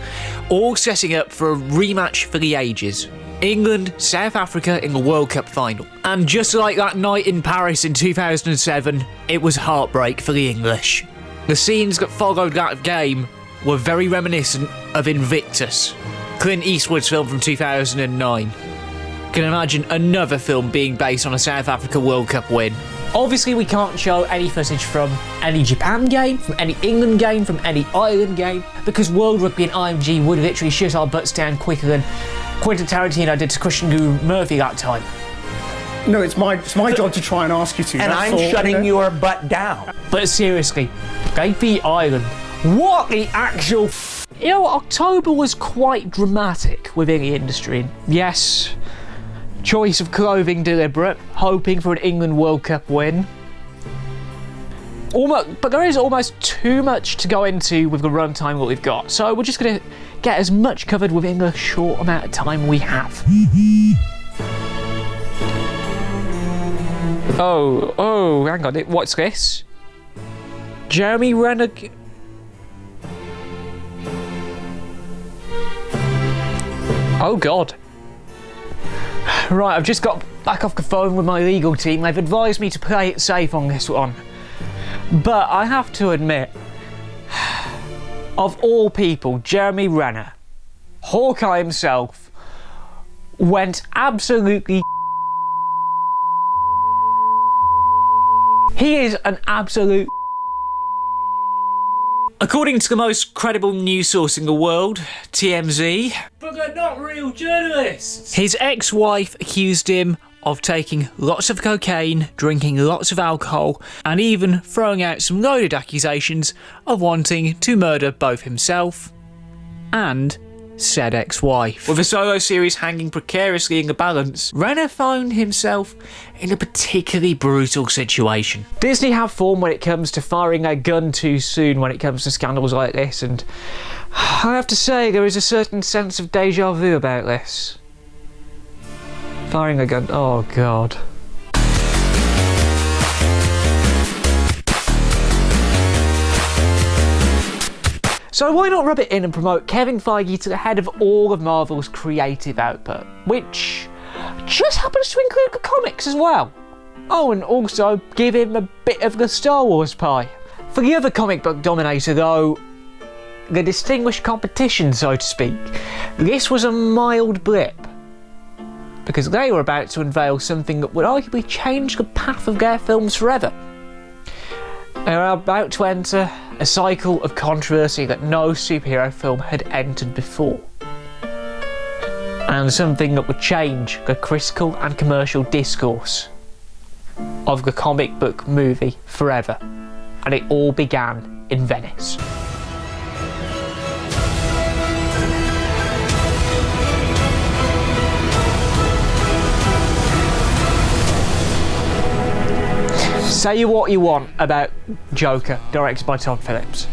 All setting up for a rematch for the ages. England, South Africa in the World Cup final. And just like that night in Paris in 2007, it was heartbreak for the English. The scenes that followed that game were very reminiscent of Invictus, Clint Eastwood's film from 2009. Can imagine another film being based on a South Africa World Cup win. Obviously we can't show any footage from any Japan game, from any England game, from any Ireland game, because World Rugby and IMG would literally shut our butts down quicker than Quentin Tarantino did to Christian Guru Murphy that time. No, it's my job to try and ask you to. And I'm shutting your butt down. But seriously, they beat Ireland. What the actual... You know, October was quite dramatic within the industry. Yes, choice of clothing deliberate, hoping for an England World Cup win. But there is almost too much to go into with the runtime that we've got, so we're just going to get as much covered within the short amount of time we have. Oh, hang on, what's this? Jeremy Renner... Oh God. Right, I've just got back off the phone with my legal team. They've advised me to play it safe on this one. But I have to admit, of all people, Jeremy Renner, Hawkeye himself, went absolutely... He is an absolute... According to the most credible news source in the world, TMZ... But they're not real journalists! His ex-wife accused him of taking lots of cocaine, drinking lots of alcohol, and even throwing out some loaded accusations of wanting to murder both himself and said ex-wife. With the solo series hanging precariously in the balance, Renner found himself in a particularly brutal situation. Disney have form when it comes to firing a gun too soon when it comes to scandals like this, and I have to say there is a certain sense of deja vu about this. Firing a gun, oh god. So why not rub it in and promote Kevin Feige to the head of all of Marvel's creative output, which just happens to include the comics as well. Oh, and also give him a bit of the Star Wars pie. For the other comic book dominator though, the distinguished competition so to speak, this was a mild blip, because they were about to unveil something that would arguably change the path of their films forever. They are about to enter a cycle of controversy that no superhero film had entered before. And something that would change the critical and commercial discourse of the comic book movie forever. And it all began in Venice. Say what you want about Joker, directed by Todd Phillips.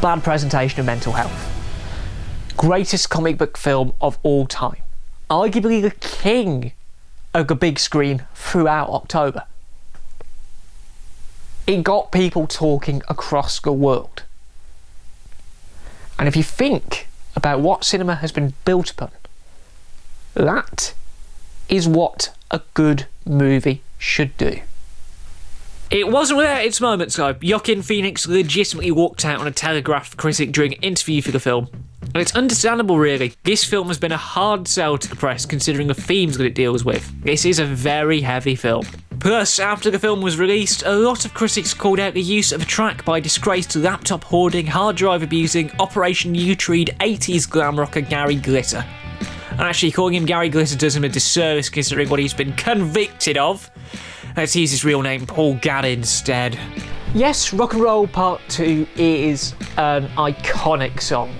Bad presentation of mental health. Greatest comic book film of all time. Arguably the king of the big screen throughout October. It got people talking across the world. And if you think about what cinema has been built upon, that is what a good movie should do. It wasn't without its moments though. Joaquin Phoenix legitimately walked out on a Telegraph critic during an interview for the film. And it's understandable really. This film has been a hard sell to the press considering the themes that it deals with. This is a very heavy film. Plus, after the film was released, a lot of critics called out the use of a track by disgraced laptop hoarding, hard drive abusing, Operation U-Treed 80s glam rocker Gary Glitter. And actually calling him Gary Glitter does him a disservice considering what he's been convicted of. Let's use his real name, Paul Gadd, instead. Yes, Rock and Roll Part 2 is an iconic song.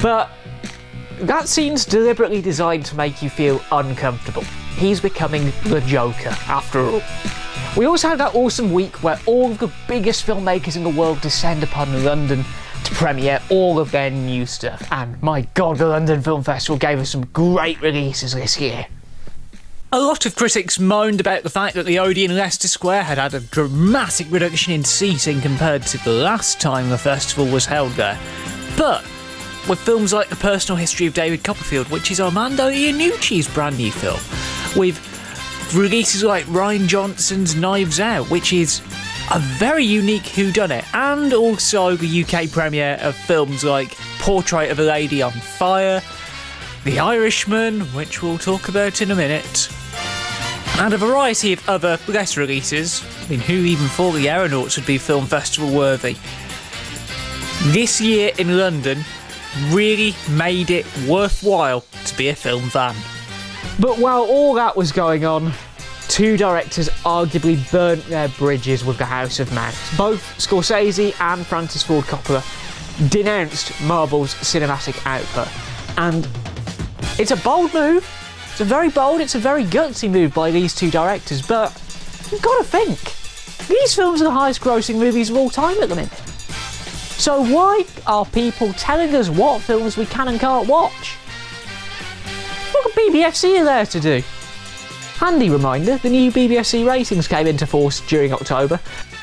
But that scene's deliberately designed to make you feel uncomfortable. He's becoming the Joker, after all. We also had that awesome week where all of the biggest filmmakers in the world descend upon London to premiere all of their new stuff. And my god, the London Film Festival gave us some great releases this year. A lot of critics moaned about the fact that the Odeon Leicester Square had a dramatic reduction in seating compared to the last time the festival was held there. But with films like The Personal History of David Copperfield, which is Armando Iannucci's brand new film, with releases like Rian Johnson's Knives Out, which is a very unique whodunit, and also the UK premiere of films like Portrait of a Lady on Fire, The Irishman, which we'll talk about in a minute, and a variety of other less releases. I mean, who even thought The Aeronauts would be film festival worthy? This year in London really made it worthwhile to be a film fan. But while all that was going on, two directors arguably burnt their bridges with the House of Mouse. Both Scorsese and Francis Ford Coppola denounced Marvel's cinematic output. And it's a bold move. It's a very bold, it's a very gutsy move by these two directors, but you've got to think, these films are the highest grossing movies of all time at the minute. So why are people telling us what films we can and can't watch? What the BBFC are there to do? Handy reminder, the new BBFC ratings came into force during October.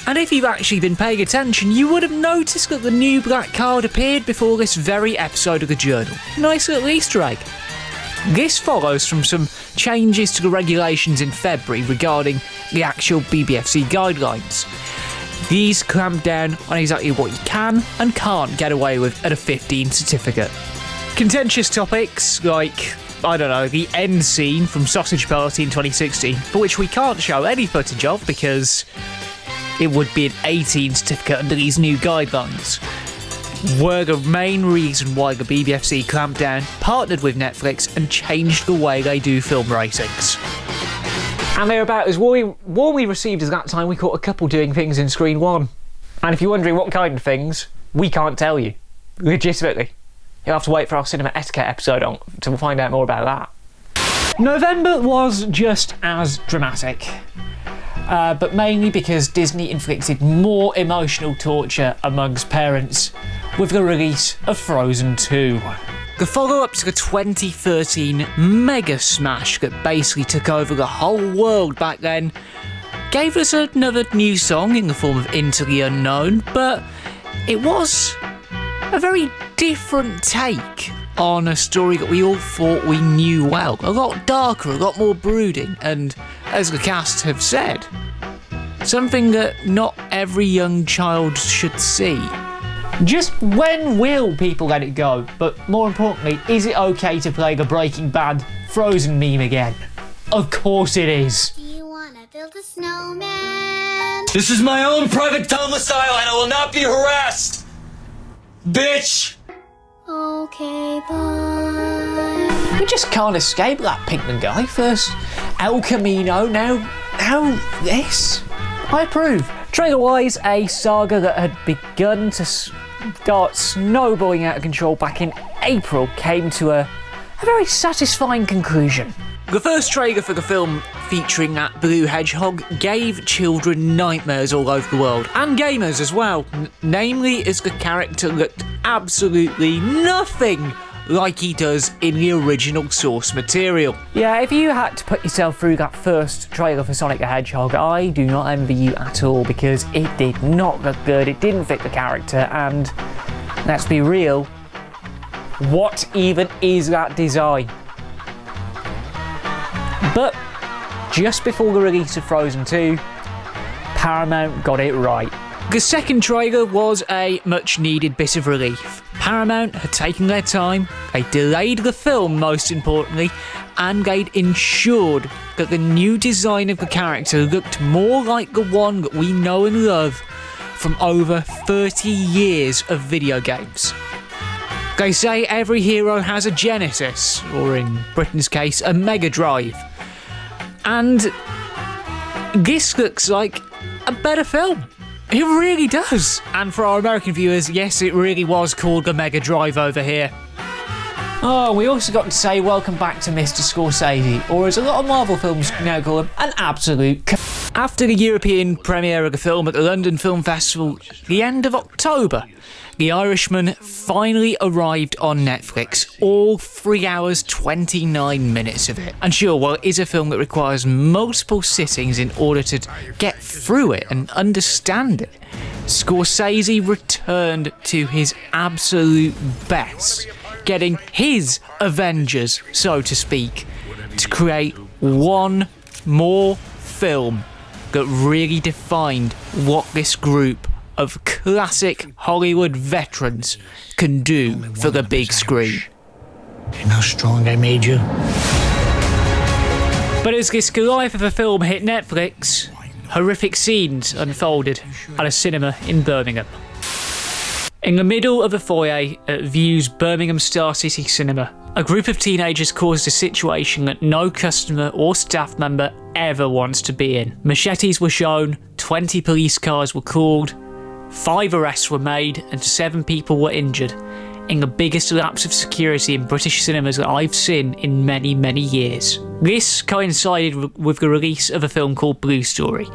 And if you've actually been paying attention, you would have noticed that the new black card appeared before this very episode of the Journal. Nice little Easter egg. This follows from some changes to the regulations in February regarding the actual BBFC guidelines. These clamp down on exactly what you can and can't get away with at a 15 certificate. Contentious topics like, I don't know, the end scene from Sausage Party in 2016, for which we can't show any footage of because it would be an 18 certificate under these new guidelines, were the main reason why the BBFC clamped down, partnered with Netflix and changed the way they do film ratings. And they're about as warmly received as that time we caught a couple doing things in Screen 1. And if you're wondering what kind of things, we can't tell you. Legitimately. you'll have to wait for our cinema etiquette episode on to find out more about that. November was just as dramatic, but mainly because Disney inflicted more emotional torture amongst parents with the release of Frozen 2. The follow-up to the 2013 mega smash that basically took over the whole world back then gave us another new song in the form of Into the Unknown, but it was a very different take on a story that we all thought we knew well. A lot darker, a lot more brooding, and as the cast have said, something that not every young child should see. Just when will people let it go? But more importantly, is it okay to play the Breaking Bad Frozen meme again? Of course it is. Do you wanna build a snowman? This is my own private domicile and I will not be harassed! Bitch! Okay, bye. We just can't escape that Pinkman guy. First El Camino, now this. I approve. Trailer-wise, a saga that had begun to start snowballing out of control back in April came to a very satisfying conclusion. The first trailer for the film featuring that blue hedgehog gave children nightmares all over the world, and gamers as well, namely as the character looked absolutely nothing like he does in the original source material. Yeah, if you had to put yourself through that first trailer for Sonic the Hedgehog, I do not envy you at all, because it did not look good, it didn't fit the character, and let's be real, what even is that design? But just before the release of Frozen 2, Paramount got it right. The second trailer was a much needed bit of relief. Paramount had taken their time, they delayed the film most importantly, and they'd ensured that the new design of the character looked more like the one that we know and love from over 30 years of video games. They say every hero has a Genesis, or in Britain's case, a Mega Drive. And this looks like a better film. It really does. And for our American viewers, yes, it really was called the Mega Drive over here. Oh, we also got to say welcome back to Mr. Scorsese, or as a lot of Marvel films now call him, an absolute After the European premiere of the film at the London Film Festival, the end of October, The Irishman finally arrived on Netflix, all 3 hours 29 minutes of it. And sure, while it is a film that requires multiple sittings in order to get through it and understand it, Scorsese returned to his absolute best, getting his Avengers, so to speak, to create one more film that really defined what this group of classic Hollywood veterans can do for the big screen. And how strong I made you. But as this life of a film hit Netflix, horrific scenes unfolded at a cinema in Birmingham. In the middle of the foyer at View's Birmingham Star City Cinema, a group of teenagers caused a situation that no customer or staff member ever wants to be in. Machetes were shown, 20 police cars were called, 5 arrests were made, and 7 people were injured, in the biggest lapse of security in British cinemas that I've seen in many, many years. This coincided with the release of a film called Blue Story,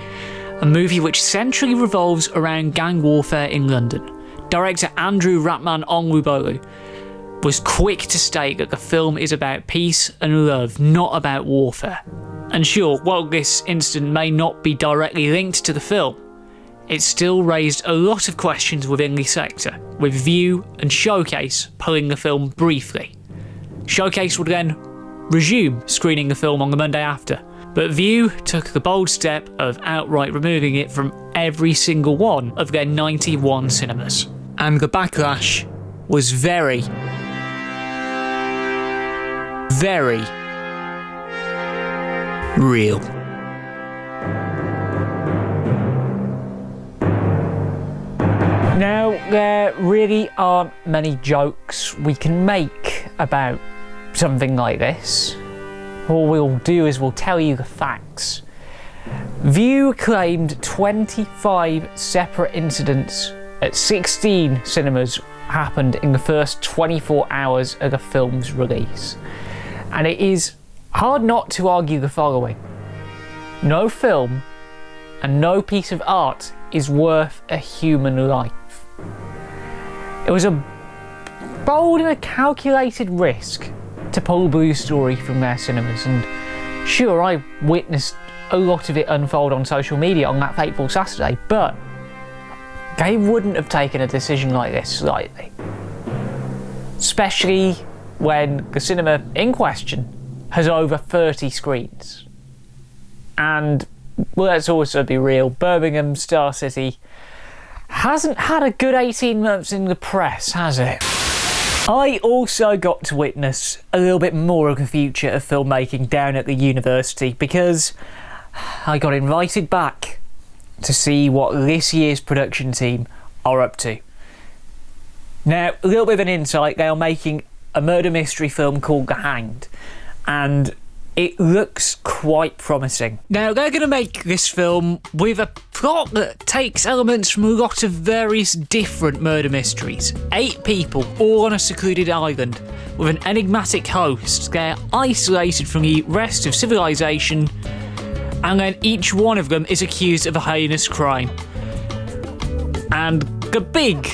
a movie which centrally revolves around gang warfare in London. Director Andrew Ratman Onwubolu was quick to state that the film is about peace and love, not about warfare. And sure, while this incident may not be directly linked to the film, it still raised a lot of questions within the sector, with View and Showcase pulling the film briefly. Showcase would then resume screening the film on the Monday after, but View took the bold step of outright removing it from every single one of their 91 cinemas. And the backlash was very, very real. Now, there really aren't many jokes we can make about something like this. All we'll do is we'll tell you the facts. View claimed 25 separate incidents at 16 cinemas happened in the first 24 hours of the film's release. And it is hard not to argue the following. No film and no piece of art is worth a human life. It was a bold and a calculated risk to pull Blue Story from their cinemas, and sure, I witnessed a lot of it unfold on social media on that fateful Saturday, but they wouldn't have taken a decision like this lightly. Especially when the cinema in question has over 30 screens. And let's also be real, Birmingham, Star City, hasn't had a good 18 months in the press, has it? I also got to witness a little bit more of the future of filmmaking down at the university, because I got invited back to see what this year's production team are up to. Now, a little bit of an insight, they are making a murder mystery film called The Hanged, and it looks quite promising. Now, they're going to make this film with a plot that takes elements from a lot of various different murder mysteries. 8 people, all on a secluded island, with an enigmatic host. They're isolated from the rest of civilization, and then each one of them is accused of a heinous crime. And the big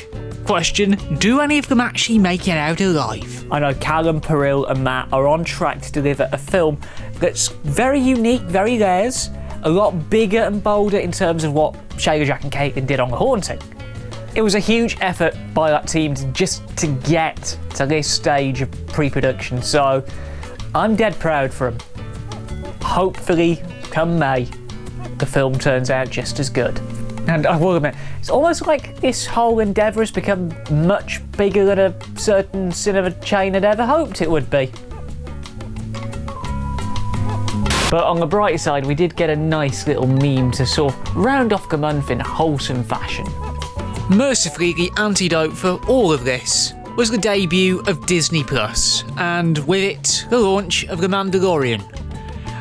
question, do any of them actually make it out alive? I know Callum, Peril and Matt are on track to deliver a film that's very unique, very theirs, a lot bigger and bolder in terms of what Shayla, Jack and Caitlin did on The Haunting. It was a huge effort by that team to get to this stage of pre-production, so I'm dead proud for them. Hopefully, come May, the film turns out just as good. And I will admit, it's almost like this whole endeavour has become much bigger than a certain cinema chain had ever hoped it would be. But on the bright side, we did get a nice little meme to sort of round off the month in wholesome fashion. Mercifully, the antidote for all of this was the debut of Disney+, and with it, the launch of The Mandalorian.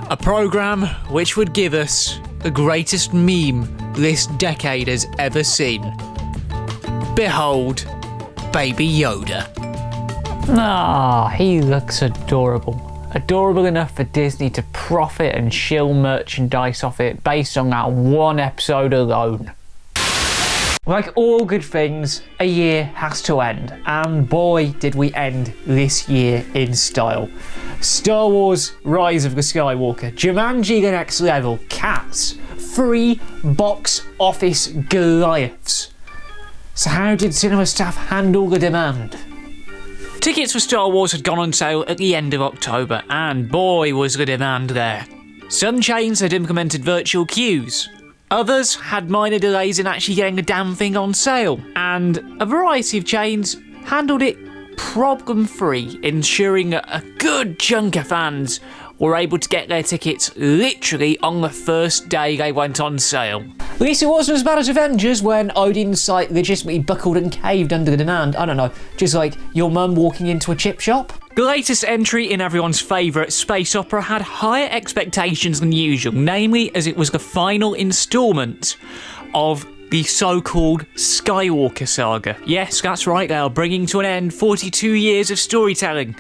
A programme which would give us the greatest meme this decade has ever seen. Behold, Baby Yoda. Ah, he looks adorable. Adorable enough for Disney to profit and shill merchandise off it based on that one episode alone. Like all good things, a year has to end, and boy did we end this year in style. Star Wars Rise of the Skywalker, Jumanji The Next Level, Cats, 3 box office Goliaths. So how did cinema staff handle the demand? Tickets for Star Wars had gone on sale at the end of October, and boy was the demand there. Some chains had implemented virtual queues. Others had minor delays in actually getting the damn thing on sale, and a variety of chains handled it problem-free, ensuring that a good chunk of fans were able to get their tickets literally on the first day they went on sale. At least it wasn't as bad as Avengers, when Odin's site legitimately buckled and caved under the demand. I don't know, just like your mum walking into a chip shop. The latest entry in everyone's favourite space opera had higher expectations than usual, namely as it was the final instalment of the so-called Skywalker saga. Yes, that's right, they are bringing to an end 42 years of storytelling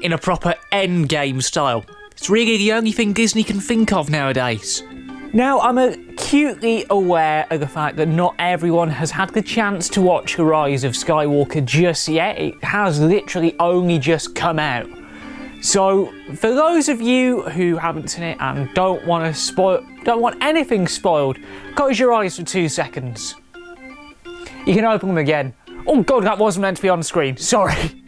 in a proper endgame style. It's really the only thing Disney can think of nowadays. Now, I'm acutely aware of the fact that not everyone has had the chance to watch The Rise of Skywalker just yet. It has literally only just come out. So, for those of you who haven't seen it and don't want anything spoiled, close your eyes for 2 seconds. You can open them again. Oh god, that wasn't meant to be on screen, sorry.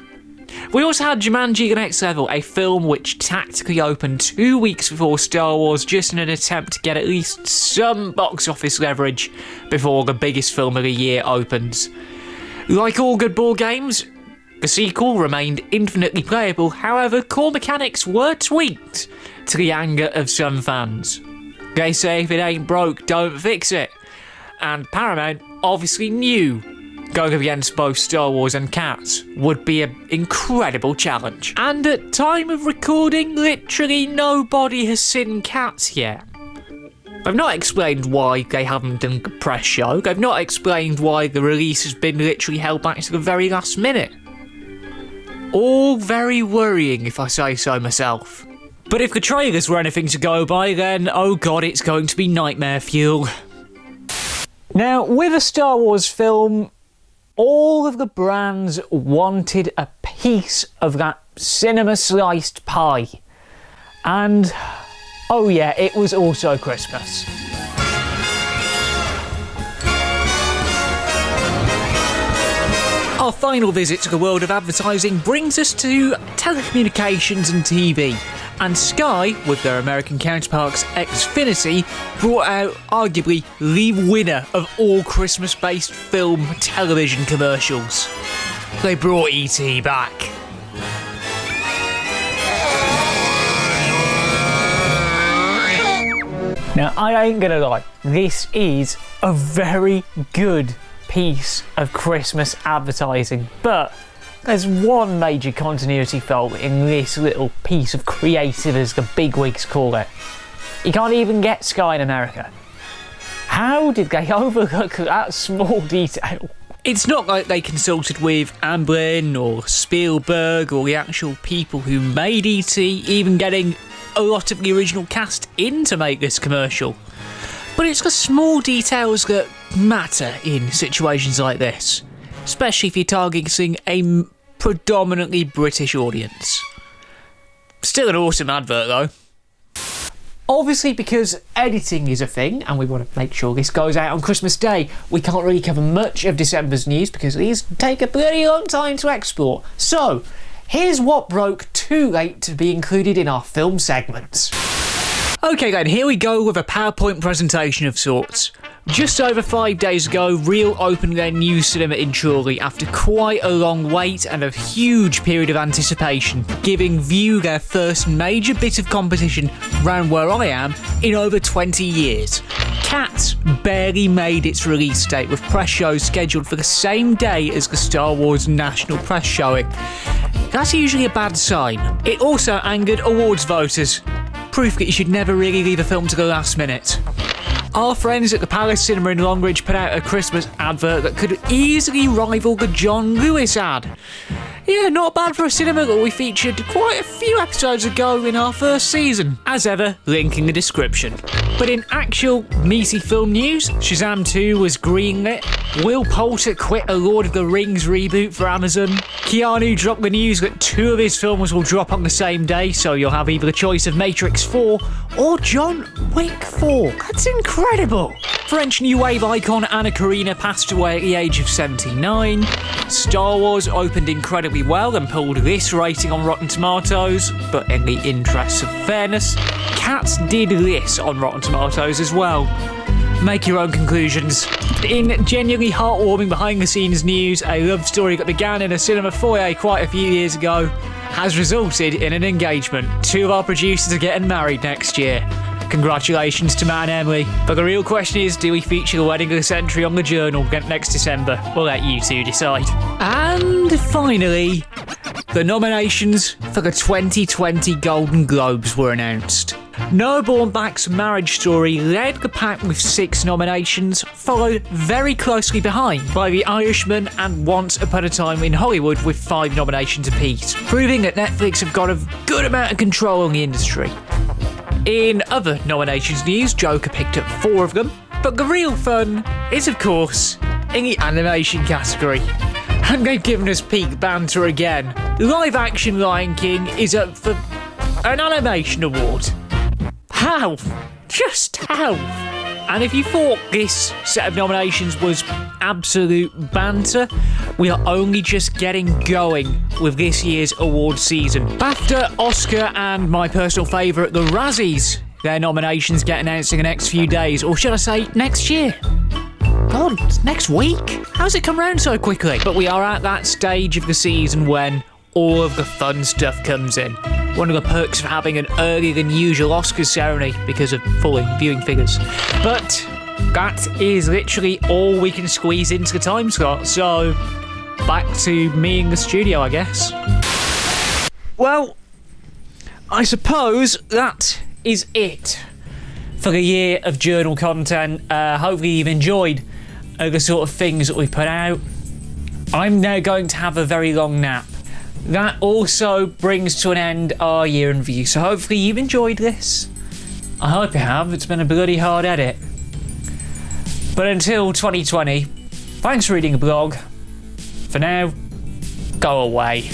We also had Jumanji The Next Level, a film which tactically opened 2 weeks before Star Wars, just in an attempt to get at least some box office leverage before the biggest film of the year opens. Like all good board games, the sequel remained infinitely playable, however, core mechanics were tweaked to the anger of some fans. They say if it ain't broke, don't fix it. And Paramount obviously knew going against both Star Wars and Cats would be an incredible challenge. And at time of recording, literally nobody has seen Cats yet. They've not explained why they haven't done a press show. They've not explained why the release has been literally held back to the very last minute. All very worrying, if I say so myself. But if the trailers were anything to go by, then, oh god, it's going to be nightmare fuel. Now, with a Star Wars film, all of the brands wanted a piece of that cinema-sliced pie. And, oh yeah, it was also Christmas. Our final visit to the world of advertising brings us to telecommunications and TV. And Sky, with their American counterparts Xfinity, brought out arguably the winner of all Christmas-based film television commercials. They brought E.T. back. Now, I ain't gonna lie, this is a very good piece of Christmas advertising, but there's one major continuity fault in this little piece of creative, as the bigwigs call it. You can't even get Sky in America. How did they overlook that small detail? It's not like they consulted with Amblin or Spielberg or the actual people who made E.T., even getting a lot of the original cast in to make this commercial. But it's the small details that matter in situations like this, especially if you're targeting a predominantly British audience. Still an awesome advert though. Obviously, because editing is a thing, and we want to make sure this goes out on Christmas Day, we can't really cover much of December's news because these take a pretty long time to export. So, here's what broke too late to be included in our film segments. Okay then, here we go with a PowerPoint presentation of sorts. Just over 5 days ago, Reel opened their new cinema in Chorley after quite a long wait and a huge period of anticipation, giving View their first major bit of competition round where I am in over 20 years. Cats barely made its release date, with press shows scheduled for the same day as the Star Wars National Press showing. That's usually a bad sign. It also angered awards voters. Proof that you should never really leave a film to the last minute. Our friends at the Palace Cinema in Longridge put out a Christmas advert that could easily rival the John Lewis ad. Yeah, not bad for a cinema that we featured quite a few episodes ago in our first season. As ever, link in the description. But in actual meaty film news, Shazam 2 was greenlit, Will Poulter quit a Lord of the Rings reboot for Amazon, Keanu dropped the news that 2 of his films will drop on the same day, so you'll have either the choice of Matrix 4 or John Wick 4. That's incredible! French New Wave icon Anna Karina passed away at the age of 79. Star Wars opened incredibly well and pulled this rating on Rotten Tomatoes, but in the interests of fairness, Cats did this on Rotten Tomatoes as well. Make your own conclusions. In genuinely heartwarming behind-the-scenes news, a love story that began in a cinema foyer quite a few years ago has resulted in an engagement. 2 of our producers are getting married next year. Congratulations to Matt and Emily. But the real question is, do we feature the wedding of the century on the journal next December? We'll let you two decide. And finally, the nominations for the 2020 Golden Globes were announced. Noah Baumbach's Marriage Story led the pack with 6 nominations, followed very closely behind by The Irishman and Once Upon a Time in Hollywood with 5 nominations apiece, proving that Netflix have got a good amount of control on the industry. In other nominations news, Joker picked up 4 of them, but the real fun is, of course, in the animation category. And they've given us peak banter again. Live action Lion King is up for an animation award. How? Just how? And if you thought this set of nominations was absolute banter, we are only just getting going with this year's award season. BAFTA, Oscar, and my personal favourite, the Razzies. Their nominations get announced in the next few days, or should I say, next year. God, next week? How's it come round so quickly? But we are at that stage of the season when all of the fun stuff comes in. One of the perks of having an earlier than usual Oscars ceremony because of falling viewing figures. But that is literally all we can squeeze into the time slot, so back to me in the studio, I guess. Well, I suppose that is it for the year of journal content. Hopefully you've enjoyed the sort of things that we put out. I'm now going to have a very long nap. That also brings to an end our year in review, so hopefully you've enjoyed this. I hope you have. It's been a bloody hard edit. But until 2020, thanks for reading the blog. For now, go away.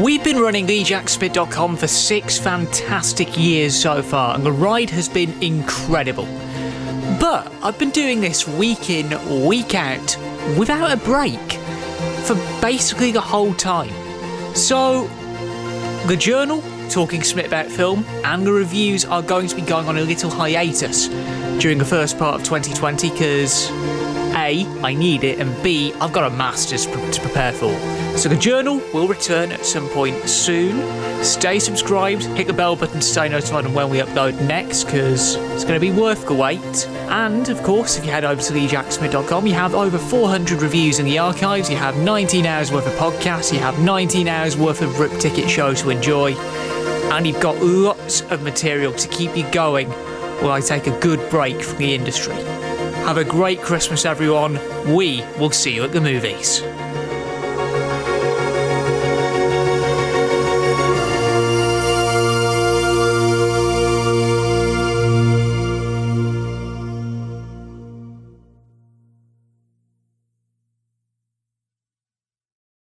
We've been running TheJackSmit.com for 6 fantastic years so far, and the ride has been incredible. But I've been doing this week in, week out, without a break, for basically the whole time. So, the journal, talking Smit about film, and the reviews are going to be going on a little hiatus during the first part of 2020, because A, I need it, and B, I've got a Masters to prepare for. So the journal will return at some point soon. Stay subscribed, hit the bell button to stay notified on when we upload next, because it's going to be worth the wait. And, of course, if you head over to TheJackSmit.com, you have over 400 reviews in the archives, you have 19 hours worth of podcasts, you have 19 hours worth of Rip Ticket show to enjoy, and you've got lots of material to keep you going while I take a good break from the industry. Have a great Christmas, everyone. We will see you at the movies.